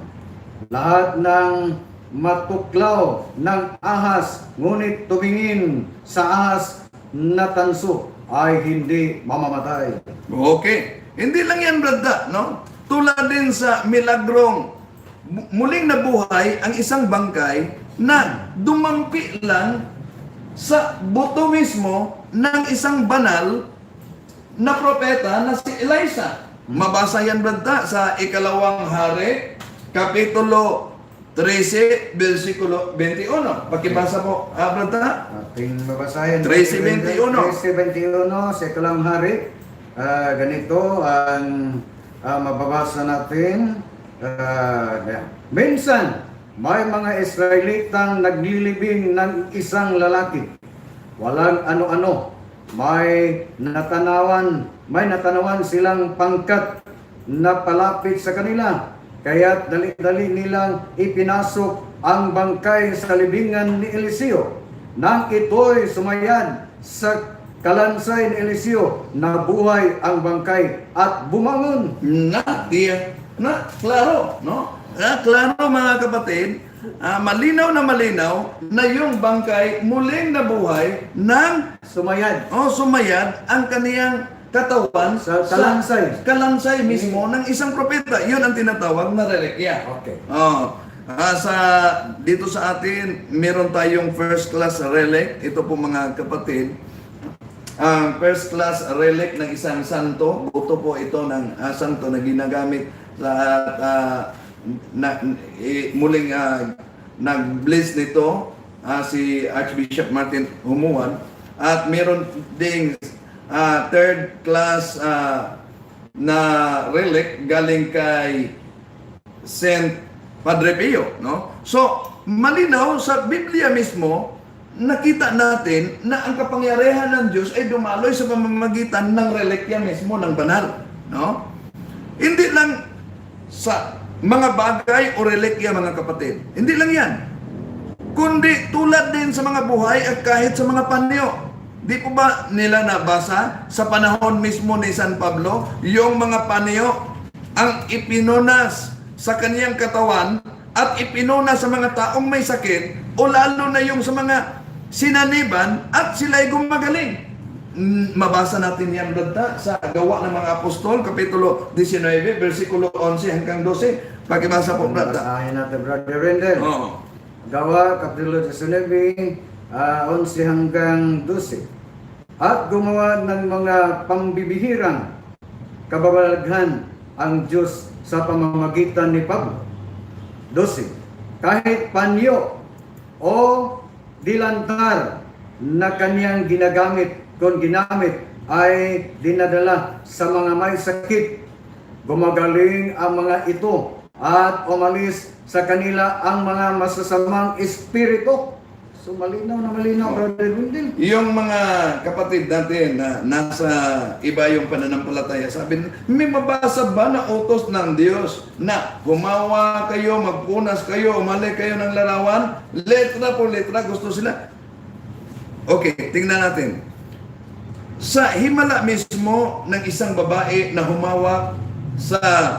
lahat ng matuklaw ng ahas, ngunit tumingin sa ahas na tanso ay hindi mamamatay. Okay. Hindi lang yan, brada, no? Tulad din sa milagrong muling nabuhay ang isang bangkay na dumampi lang sa buto mismo ng isang banal na propeta na si Elisha. Mabasa yan, brada, sa Ikalawang Hari, Kapitulo 13, versikulo 21. Pakibasa po, brada. Ating babasahin. 13:21. 13:21 sa Ikalang Hari. Ganito ang mababasa natin. Minsan, may mga Israelitang naglilibing ng isang lalaki. Walang ano-ano. May natanawan silang pangkat na palapit sa kanila. Kaya't dali-dali nilang ipinasok ang bangkay sa libingan ni Eliseo. Nang ito'y sumayad sa kalansay ni Eliseo, nabuhay ang bangkay at bumangon. Klaro, no? Klaro, mga kapatid, malinaw na yung bangkay muling nabuhay ng Sumayad. sumayad ang kaniyang katawan Sa kalansay. kalansay mismo ng isang propeta. Yun ang tinatawag na relikya. Okay. Dito sa atin, meron tayong first class relic. Ito po, mga kapatid, ang first class relic ng isang santo. Buto po ito ng santo na ginagamit sa muling nag-bless nito si Archbishop Martin Humuan. At meron ding third class na relic galing kay Saint Padre Pio, no? So, malinaw sa Biblia mismo, nakita natin na ang kapangyarihan ng Diyos ay dumaloy sa pamamagitan ng relikya mismo ng banal, no? Hindi lang sa mga bagay o relikya, mga kapatid. Hindi lang yan. Kundi tulad din sa mga buhay at kahit sa mga panyo. Di po ba nila nabasa sa panahon mismo ni San Pablo, yung mga panyo ang ipinunas sa kaniyang katawan at ipinunas sa mga taong may sakit o lalo na yung sa mga sinaniban at sila'y gumagaling. Mabasa natin yan, brada, sa Gawa ng mga Apostol, Kapitulo 19, versikulo 11 hanggang 12. Pakibasa po, brada. Basahin natin, Brother Rendell. Oo. Gawa, Kapitulo 19, 11 hanggang 12. At gumawa ng mga pambibihirang kababalaghan ang Diyos sa pamamagitan ni Pablo. 12. Kahit panyo o dilantar na kaniyang ginamit ay dinadala sa mga may sakit. Gumagaling ang mga ito at umalis sa kanila ang mga masasamang espiritu. So malinaw, Brother Wendell. Yung mga kapatid natin na nasa iba yung pananampalataya, sabi nila, may mabasa ba na utos ng Diyos na humawa kayo, magpunas kayo, umali kayo ng larawan? Letra po letra, gusto sila. Okay, tingnan natin. Sa himala mismo ng isang babae na humawak sa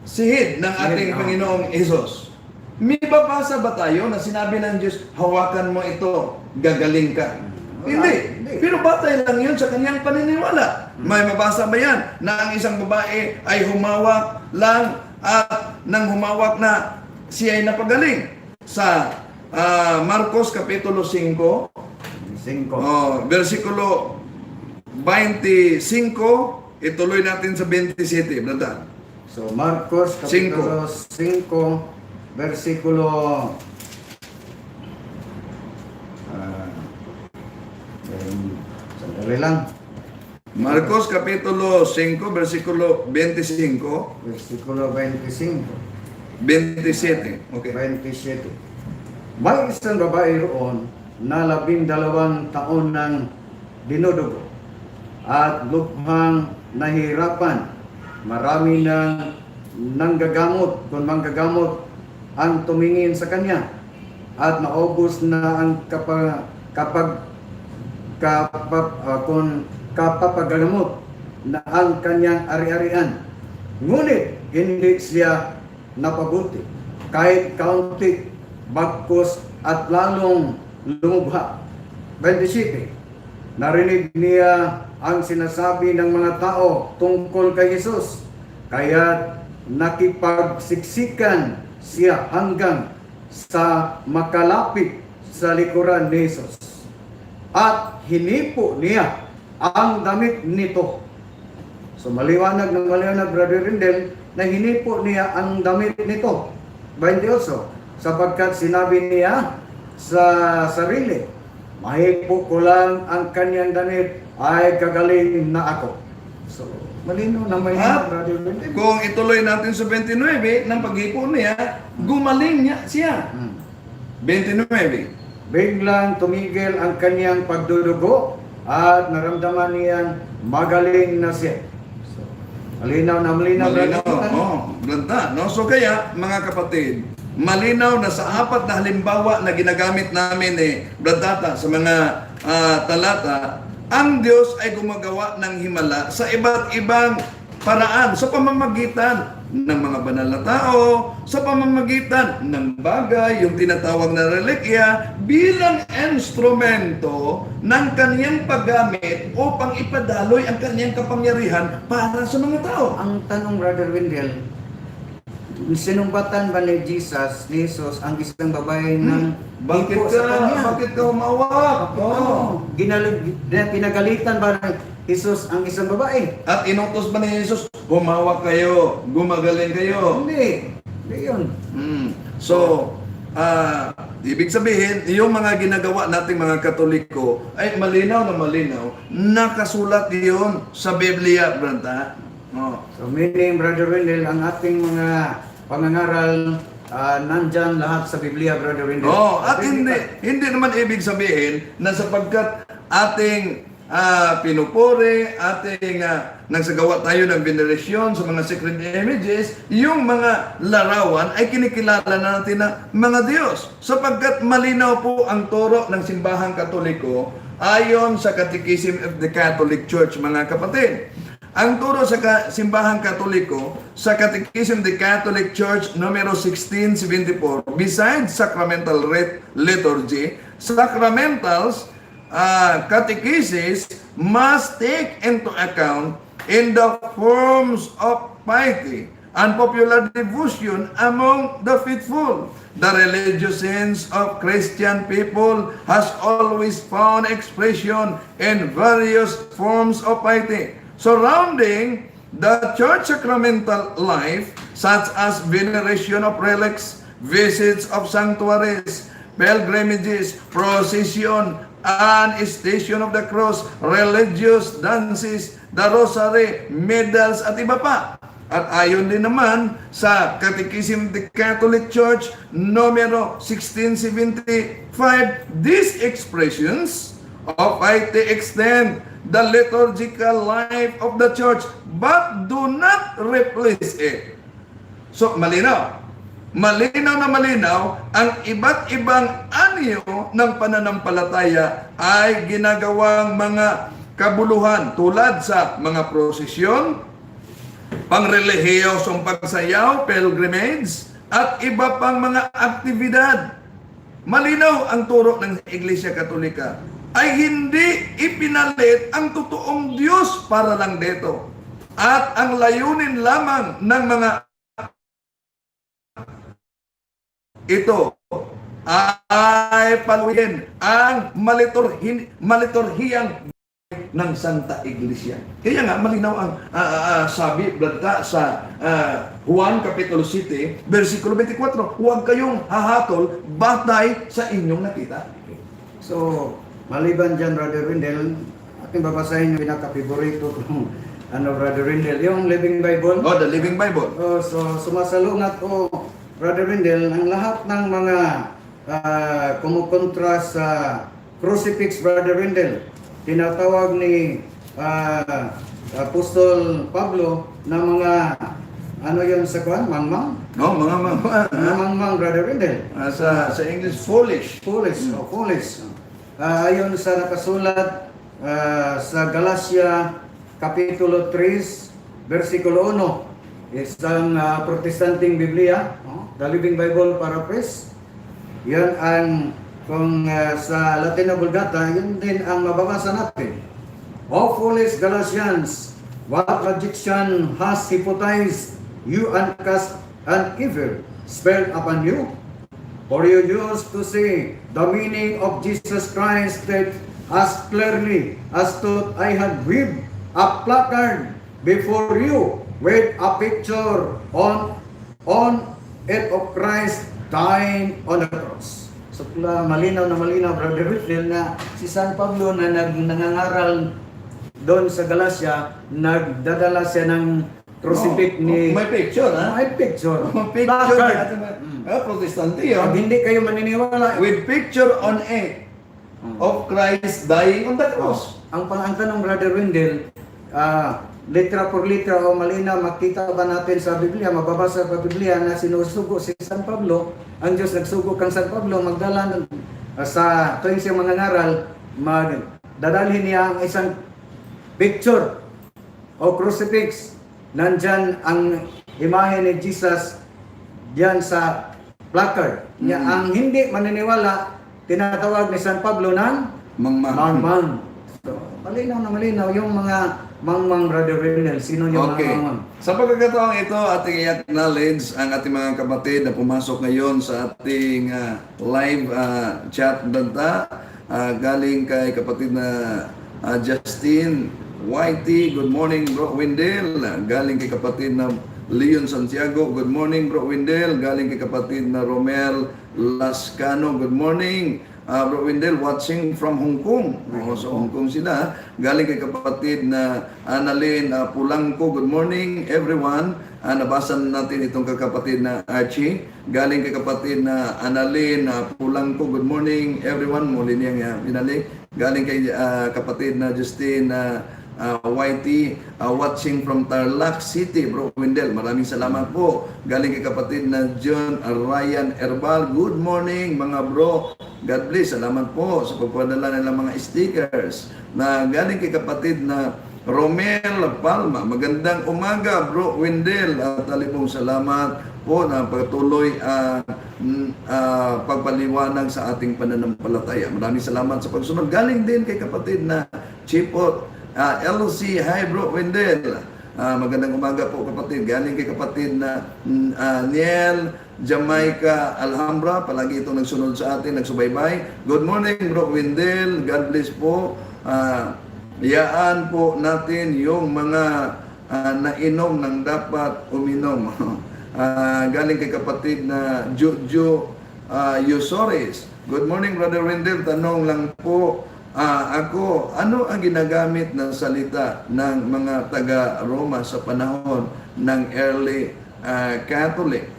sihid ng ating Panginoong Hesus. May babasa ba tayo na sinabi ng Diyos, hawakan mo ito, gagaling ka? Hindi. Pero batay lang yun sa kanyang paniniwala. May mabasa ba yan na ang isang babae ay humawak lang at nang humawak na siya ay napagaling? Sa Marcos Kapitulo 5, versikulo 25 ituloy natin sa 27, brother. So Marcos Kapitulo 5, versikulo sandali lang. Marcos Kapitulo 5, versikulo 25, Versikulo 25, 27. Okay. 27. May isang babae roon na 12 taon ng dinudugo at lubhang nahirapan. Marami na nanggagamot, kung manggagamot ang tumingin sa kanya at naubos na ang kung kapapagamot na ang kanyang ari-arian. Ngunit hindi siya napabuti kahit kaunti, bagkus at lalong lumubha. 27. Narinig niya ang sinasabi ng mga tao tungkol kay Jesus, kaya nakipagsiksikan siya hanggang sa makalapit sa likuran ni Jesus. At hinipo niya ang damit nito. So maliwanag, Brother Rendel, na hinipo niya ang damit nito. 28. Sapagkat sinabi niya sa sarili, mahipo ko lang ang kanyang damit ay gagaling na ako. So, malino na may Brother Rendel. Kung ituloy natin sa 29, ng paghipo niya, gumaling niya siya. 29. Biglang tumigil ang kanyang pagdudugo at naramdaman niyang magaling na siya. So, malinaw. Malinaw, blanta, no? So kaya, mga kapatid, malinaw na sa apat na halimbawa na ginagamit namin Bradata, sa mga talata, ang Diyos ay gumagawa ng himala sa iba't ibang paraan, sa pamamagitan ng mga banal na tao, sa pamamagitan ng bagay, yung tinatawag na relikya, bilang instrumento ng kaniyang paggamit upang ipadaloy ang kaniyang kapangyarihan para sa mga tao. Ang tanong, Brother Wendell, sinumbatan ba ni Jesus ang isang babae ng hipo sa kanya? Bakit ka humawak? Pinagalitan ba ni Jesus ang isang babae? At inutos ba ni Jesus, humawak kayo, gumagaling kayo? Hindi yun. So, ibig sabihin, yung mga ginagawa nating mga Katoliko ay malinaw, nakasulat yun sa Biblia, Branta. So meaning, Brother Wendell, ang ating mga pangangaral nandyan lahat sa Biblia, Brother Wendell. At hindi naman ibig sabihin na sapagkat ating pinupuri, ating nagsagawa tayo ng veneration sa mga sacred images, yung mga larawan ay kinikilala na natin na mga Diyos. Sapagkat malinaw po ang turo ng simbahang Katoliko ayon sa Catechism of the Catholic Church, mga kapatid. Ang turo sa simbahang Katoliko sa Catechism of the Catholic Church numero 1674, besides sacramental liturgy, sacramentals catechesis must take into account in the forms of piety and popular devotion among the faithful. The religious sense of Christian people has always found expression in various forms of piety surrounding the church sacramental life, such as veneration of relics, visits of sanctuaries, pilgrimages, procession, and Station of the Cross, religious dances, the Rosary, medals, at iba pa. At ayon din naman sa Catechism of the Catholic Church numero 1675, these expressions of piety extend the liturgical life of the church but do not replace it. So, malinaw ang iba't ibang anyo ng pananampalataya ay ginagawang mga kabuluhan tulad sa mga prosesyon, pangrelihiyosong pagsayaw, pilgrimage, at iba pang mga aktibidad. Malinaw ang turo ng Iglesia Katolika ay hindi ipinalit ang totoong Diyos para lang dito. At ang layunin lamang ng mga ito ay paluin ang maliturhiyang ng Santa Iglesia. Kaya nga, malinaw ang sabi, brada, sa Juan Kapitulo 7, versikulo 24, huwag kayong hahatol batay sa inyong nakita. So, maliban dyan, Brother Wendell, ating babasahin yung pinaka-favorito kong Brother Wendell, yung Living Bible. Oh, the Living Bible. So, sumasalungat ko, Brother Wendell, ang lahat ng mga kumukontra sa crucifix, Brother Wendell, tinatawag ni Apostol Pablo na mga yun sa kuwan? Mangmang? No, mga Mangmang, Brother Wendell. sa English, foolish. Foolish. Foolish. Ayon sa nakasulat sa Galacia Kapitulo 3, versikulo 1, isang protestanting Biblia, the Living Bible Paraphrase. Yan ang, kung sa Latin na Vulgata, yun din ang mababasa natin. O foolish Galatians, what addiction has hypnotized you and cast an evil spell upon you? For you used to see the meaning of Jesus Christ that as clearly as though I had waved a placard before you with a picture on it of Christ dying on the cross. So malinaw na malinaw, Brother Whitfield, na si San Pablo na nangangaral doon sa Galacia, nagdadala siya ng crucifix ni... May picture, ha? May picture. Picture Placard. Protestante Pag yun. hindi kayo maniniwala, With picture on it of Christ dying on the cross. ang tanong, Brother Wendell, litra por litra o malina, makita ba natin sa Biblia, mababasa sa Biblia na sinusugo si San Pablo, ang Diyos nagsugo kang San Pablo, magdala sa tuwing siya mangangaral, dadalhin niya ang isang picture o crucifix. Nandyan ang imahe ni Jesus diyan sa placard. Ang hindi maniniwala, tinatawag ni San Pablo ng mangmang. So, malinaw na malinaw yung mga mangmang, Brother Wendell. Sino yung Okay. mga mangmang? Sa pagkakataong ito, ating i-acknowledge ang ating mga kapatid na pumasok ngayon sa ating live chat data. Galing kay kapatid na Justin Whitey, good morning Bro Wendell. Galing kay kapatid na Leon Santiago, good morning Bro Wendell. Galing kay kapatid na Romel Lascano, good morning Bro Wendell, watching from Hong Kong. Sa Hong Kong sila. Galing kay kapatid na Annalyn Pulangco, good morning everyone. Nabasa natin itong kakapatid na Archie. Galing kay kapatid na Annalyn Pulangco, good morning everyone. Muli niyang binalik. Galing kay kapatid na Justin Whitey, watching from Tarlac City, Bro Wendell. Maraming salamat po. Galing kay kapatid na John Ryan Herbal, good morning mga bro. God bless. Salamat po sa pagpadala nilang mga stickers. Na galing kay kapatid na Romel Palma, magandang umaga Bro Wendell. At talipong salamat po na patuloy pagpaliwanag sa ating pananampalataya. Maraming salamat sa pagsunod. Galing din kay kapatid na Chipot LC, hi Bro Wendell. Magandang umaga po kapatid. Galing kay kapatid na Niel Jamaica Alhambra. Palagi itong nagsunod sa atin, nagsubaybay. Good morning Bro Wendell. God bless po. Iyaan po natin yung mga nainom ng dapat uminom. Galing kay kapatid na Juju Yusores. Good morning Brother Wendell. Tanong lang po ako, ano ang ginagamit na salita ng mga taga-Roma sa panahon ng early Catholic?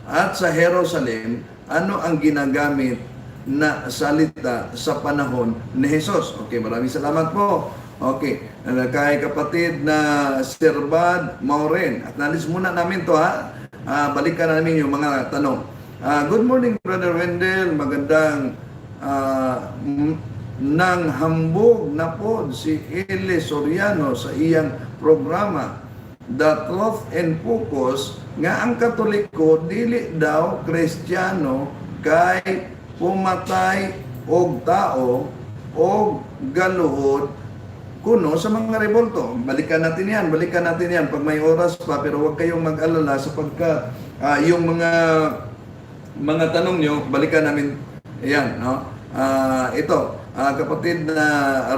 At sa Jerusalem, ano ang ginagamit na salita sa panahon ni Jesus? Okay, maraming salamat po. Okay, kay kapatid na Sirbad Mauren. At nalis muna namin to ha. Balikan namin yung mga tanong. Good morning Brother Wendell, magandang nang hambog na po si Eli Soriano sa iyang programa The Truth and Focus nga ang Katoliko dili daw Kristiyano kay pumatay og tao og galuhod kuno sa mga rebolto. Balikan natin yan pag may oras pa, pero huwag kayong mag-alala sapagkat yung mga tanong nyo, balikan namin. Ayan, no? Ito, kapatid na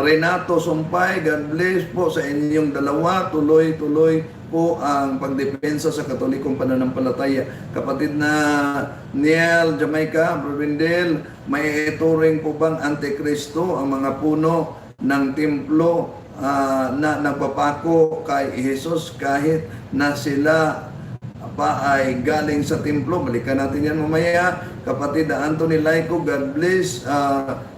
Renato Sumpay, God bless po sa inyong dalawa. Tuloy-tuloy po ang pagdepensa sa Katolikong pananampalataya. Kapatid na Niel Jamaica, Bro Wendel, may ituring po bang Antikristo ang mga puno ng templo na nagpapako kay Jesus kahit na sila pa ay galing sa templo? Balikan natin yan mamaya. Kapatid na Anthony Laico, God bless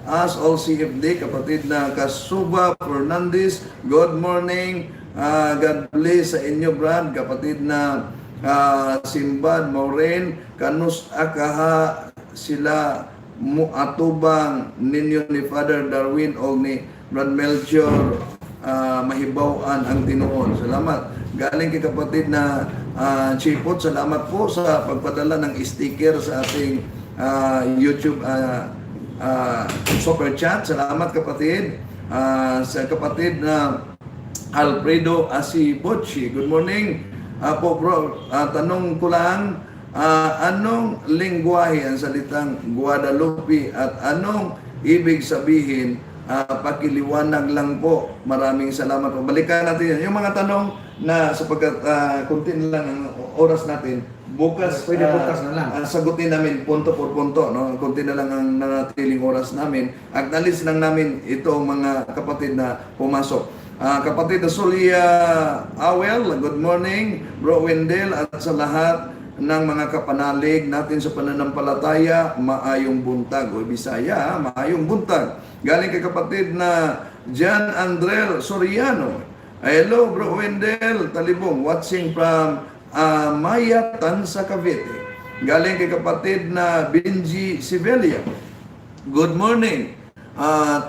us all CFD. Kapatid na Kasuba Fernandez, good morning. God bless sa inyo, Brad. Kapatid na Simbad Maureen, kanus akaha sila muatubang ninyo ni Father Darwin o ni Brad Melchior, mahibawan ang tinuon. Salamat. Galing kay kapatid na Chipot, salamat po sa pagpadala ng sticker sa ating YouTube super chat. Salamat kapatid. Sa kapatid na Alfredo Asibochi, good morning po bro. Tanong ko lang, anong lengguwahe ang salitang Guadalupe at anong ibig sabihin? Pakiliwanag lang po. Maraming salamat po. Balikan natin yan. Yung mga tanong na sapagkat kunti na lang ang oras natin, bukas, Pwede bukas na lang. sagutin namin punto por punto. No? Kunti na lang ang nanatiling oras namin. Acknowledge lang namin ito mga kapatid na pumasok. Kapatid na Solia Awel, good morning. Bro Wendel at sa lahat ng mga kapanalig natin sa pananampalataya, maayong buntag. O Bisaya, maayong buntag. Galing kay kapatid na Jan Andrel Soriano. Hello Bro Wendel Talibong, watching from Mayatan sa Cavite. Galing kay kapatid na Benji Sibelia. Good morning.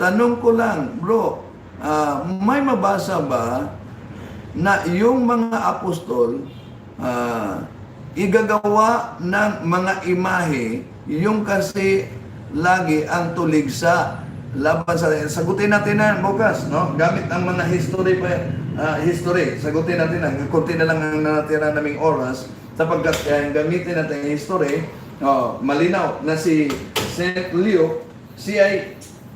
Tanong ko lang, bro, may mabasa ba na yung mga apostol igagawa ng mga imahe, yung kasi lagi ang tuligsa laban sa... Sagutin natin na bukas, no? Gamit ang mga history sagutin natin na. Kunti na lang ang natira naming oras sapagkat gamitin natin ang history. Malinaw na si St. Leo, siya ay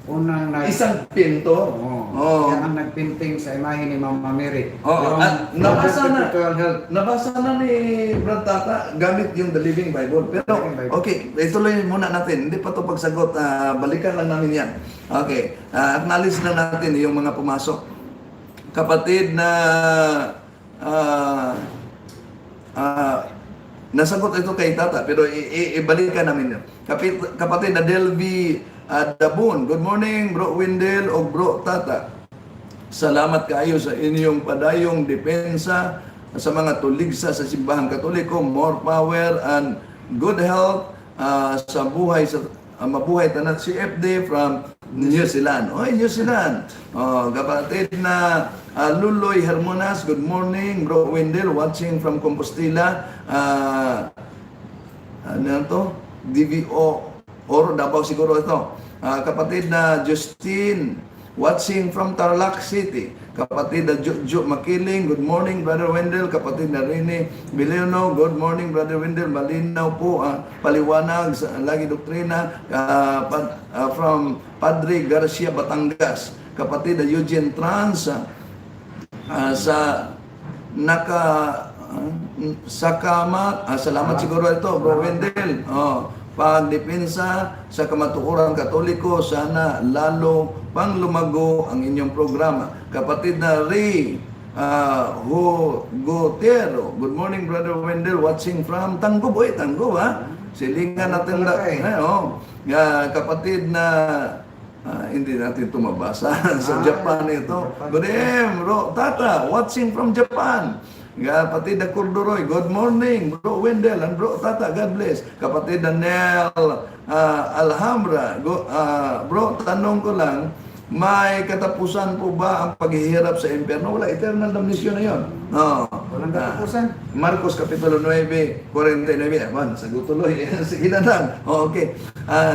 Unang isang pinto. Yan ang nagpinting sa imahe ni Mama Mary. At nabasa na, Spiritual health. nabasa na ni Brad Tata gamit yung The Living Bible. Pero, Living Bible. okay, ituloy muna natin. Hindi pa ito pagsagot. Balikan lang namin yan. Okay, acknowledge na natin yung mga pumasok. Kapatid na nasagot ito kay Tata, pero ibalikan namin yun. Kapatid na Delvi Dabun, good morning Bro Wendel o Bro Tata. Salamat kayo sa inyong padayong depensa sa mga tuligsa sa simbahan Katoliko. More power and good health sa buhay sa mabuhay tanan si FD from New Zealand. New Zealand. Kapatid na Luloy Hermonas, good morning Bro Wendel, watching from Compostela. Ano to? DVO Oro Davao siguro ito. Kapatid na Justine, watching from Tarlac City. Kapatid na Jojo Makiling, good morning Brother Wendel. Kapatid na Rene Bileno, good morning Brother Wendel. Malinaw po paliwanag sa lagi doktrina from Padre Garcia, Batangas. Kapatid na Eugene Trans sa Sakamat. Salamat siguro ito Bro Wendel. Pagdepensa sa kamatuoran Katoliko, sana lalo pang lumago ang inyong programa. Kapatid na Ray Hugotero, good morning Brother Wendel, watching from Tanggo. Tanggo silingan natin kapatid na hindi natin ito mabasa sa Japan ito. Good evening Bro Tata, watching from Japan. Kapatid na Cordoroy, good morning Bro Wendel and Bro Tata, God bless. Kapatid na Nel Alhambra, bro, tanong ko lang, may katapusan po ba ang paghihirap sa impyerno? Wala, eternal damnation na yun. Walang katapusan. Marcos Kapitulo 9, 49. Sagot tuloy. Sige na lang. Okay.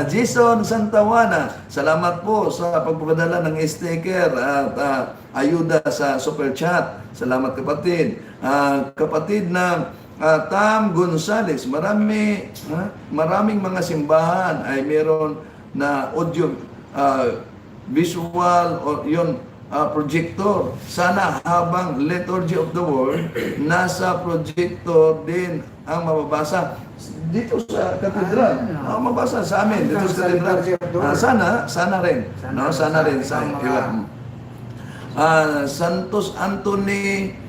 Jason Santawana, salamat po sa pagpapadala ng sticker at ayuda sa super chat. Salamat kapatid. Kapatid na Tam Gonzales, maraming mga simbahan ay meron na audio visual or yun, projector. Sana habang Liturgy of the Word, nasa projector din ang mababasa dito sa katedral. Mababasa sa amin dito sa katedral. Sana rin. Sana rin sa iba. Santos Anthony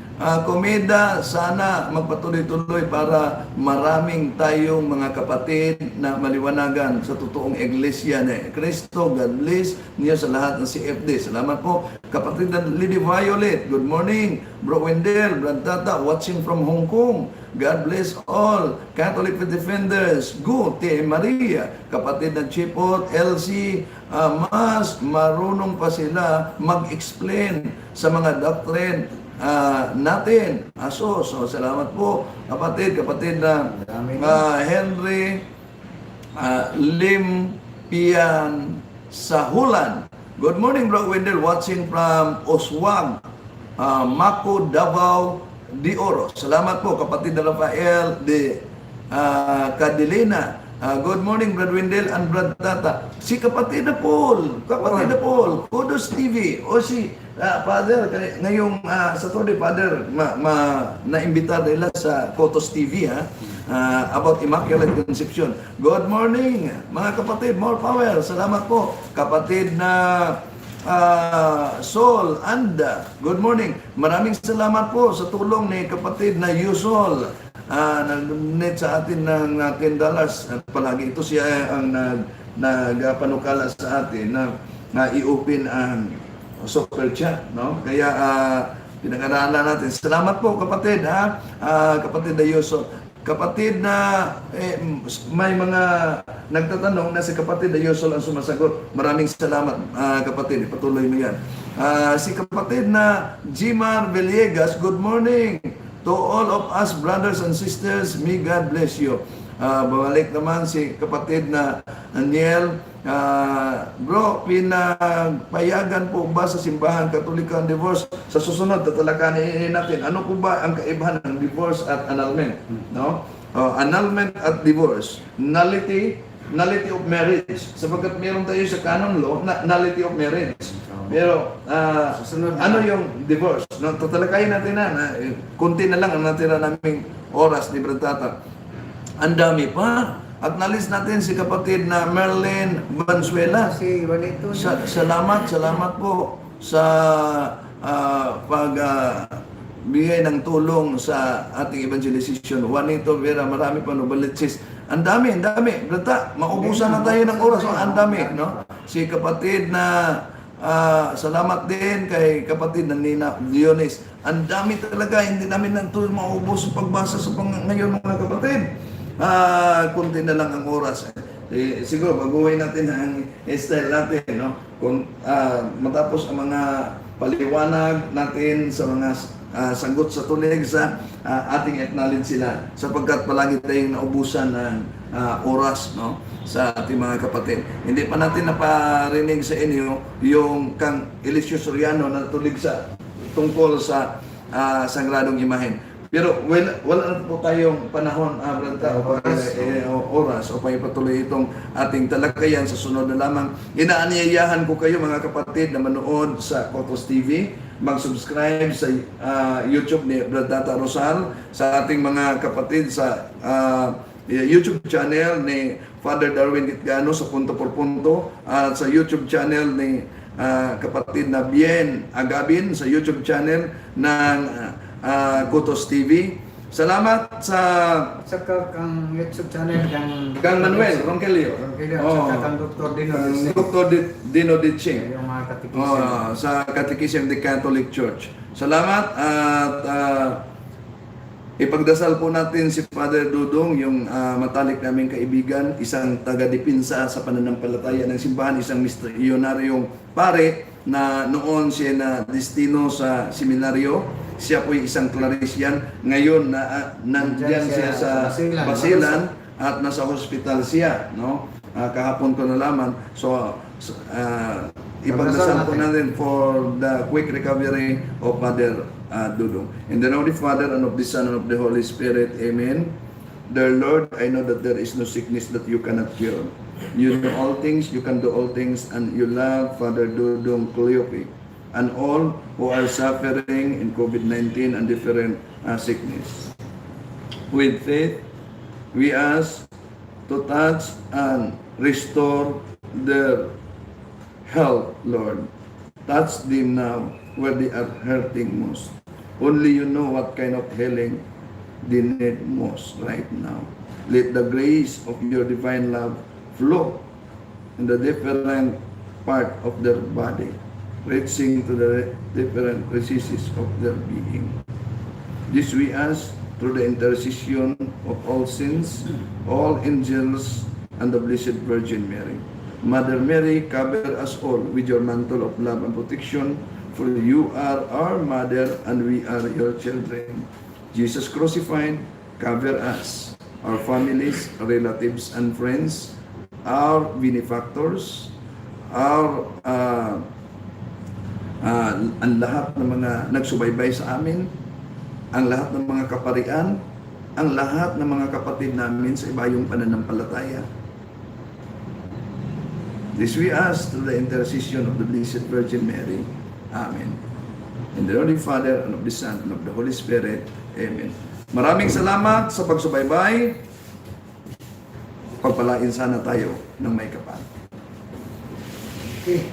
Comeda, sana magpatuloy-tuloy para maraming tayong mga kapatid na maliwanagan sa totoong iglesia ni Cristo. God bless niyo sa lahat ng CFD. Salamat po. Kapatid na Lady Violet, good morning. Bro Wendell, Brad Tata, watching from Hong Kong. God bless all. Catholic Defenders, Gute Maria, kapatid ng Chipot, LC, mas marunong pa sila mag-explain sa mga doctrine natin. So salamat po kapatid na Henry Limpian Sahulan. Good morning, Bro Wendell, watching from Oswag, Mako, Davao de Oro. Salamat po kapatid na Rafael de Cadilena. Good morning, Brad Wendell and Brad Tata. Si kapatid na Paul, Kudos TV. O si Father, ngayong Saturday, Father, na-imbita nila sa Kotos TV about Immaculate Conception. Good morning, mga kapatid, more power. Salamat po, kapatid na Sol Anda. Good morning. Maraming salamat po sa tulong ni kapatid na Yusol. Nag-donate sa atin ng $10 at palagi ito siya ang nagpanukala sa atin na i-open ang super chat, no? Kaya pinag-aralan natin. Salamat po kapatid, kapatid na Yusol. Kapatid na may mga nagtatanong na si kapatid na Yusol ang sumasagot. Maraming salamat kapatid, patuloy mo yan. Si kapatid na Jimar Villegas, good morning to all of us brothers and sisters, may God bless you. Babalik naman si kapatid na Daniel. Bro, pinagpayagan po ba sa simbahan Katolika ang divorce? Sa susunod, tatalakanin natin, ano po ba ang kaibahan ng divorce at annulment? No? Annulment at divorce. Nullity of marriage. Sapagkat meron tayo sa canon law, nullity of marriage. Pero, ano yung divorce? No, tatalakayin natin kunti na lang ang natira naming oras ni Brad Tata. Ang dami pa. Acknowledge natin si kapatid na Merlin Bansuela. Si Juanito. Salamat po sa pagbigay ng tulong sa ating evangelization. Juanito Vera, marami pa, Nobalitzis. Ang dami. Brata, maubusan na tayo ng oras. Ang dami, no? Si kapatid na salamat din kay kapatid na Nina Dionis. Ang dami talaga, hindi namin nang maubos sa pagbasa sa ngayon mga kapatid. Kunti na lang ang oras. Siguro baguhin natin ang style natin, no? Kung matapos ang mga paliwanag natin sa mga sagot sa tulig sa ating acknowledge sila, sapagkat palagi tayong naubusan ng oras, no, sa ating mga kapatid. Hindi pa natin naparinig sa inyo yung kang Eliseo Soriano na tulig sa tungkol sa sangradong imahen. Pero wala na po tayong panahon, oras upang ipatuloy itong ating talakayan sa sunod na lamang. Inaanyayahan ko kayo mga kapatid na manood sa Kotos TV, mag-subscribe sa YouTube ni Brad Tata Rosal, sa ating mga kapatid sa YouTube channel ni Father Darwin Gitgano sa Punto por Punto, at sa YouTube channel ni kapatid na Bien Agabin, sa YouTube channel ng Kotos TV. Salamat sa kang YouTube channel kang Manuel Ronquillo. Saka kang Dr. Dino Dicing. Dr. Dino Dicing. Yung mga katikism. Sa Catechism of the Catholic Church. Salamat at ipagdasal po natin si Father Dudong, yung matalik naming kaibigan, isang taga-dipinsa sa pananampalataya ng simbahan, isang misyonaryong pare na noon siya na destino sa seminaryo. Siya po isang Clarisian. Ngayon nandiyan siya sa Basilan at nasa hospital siya, no? Kahapon ko nalaman. So ipagdasal po natin for the quick recovery of Father Dudong. In the name of the Father and of the Son and of the Holy Spirit. Amen. Dear Lord, I know that there is no sickness that you cannot cure. You know all things, you can do all things, and you love Father Dudong Cleope and all who are suffering in COVID-19 and different sickness. With faith, we ask to touch and restore their health, Lord. Touch them now where they are hurting most. Only you know what kind of healing they need most right now. Let the grace of your divine love flow in the different part of their body, reaching to the different recesses of their being. This we ask through the intercession of all saints, all angels, and the Blessed Virgin Mary. Mother Mary, cover us all with your mantle of love and protection, for you are our mother and we are your children. Jesus crucified, cover us, our families, relatives, and friends, our benefactors, our ang lahat ng mga nagsubaybay sa amin, ang lahat ng mga kaparian, ang lahat ng mga kapatid namin sa ibayong pananampalataya. This we ask through the intercession of the Blessed Virgin Mary. Amen. In the Holy Father, and of the Son, and of the Holy Spirit. Amen. Maraming salamat sa pagsubaybay. Pagpalain sana tayo ng may kapal. Okay.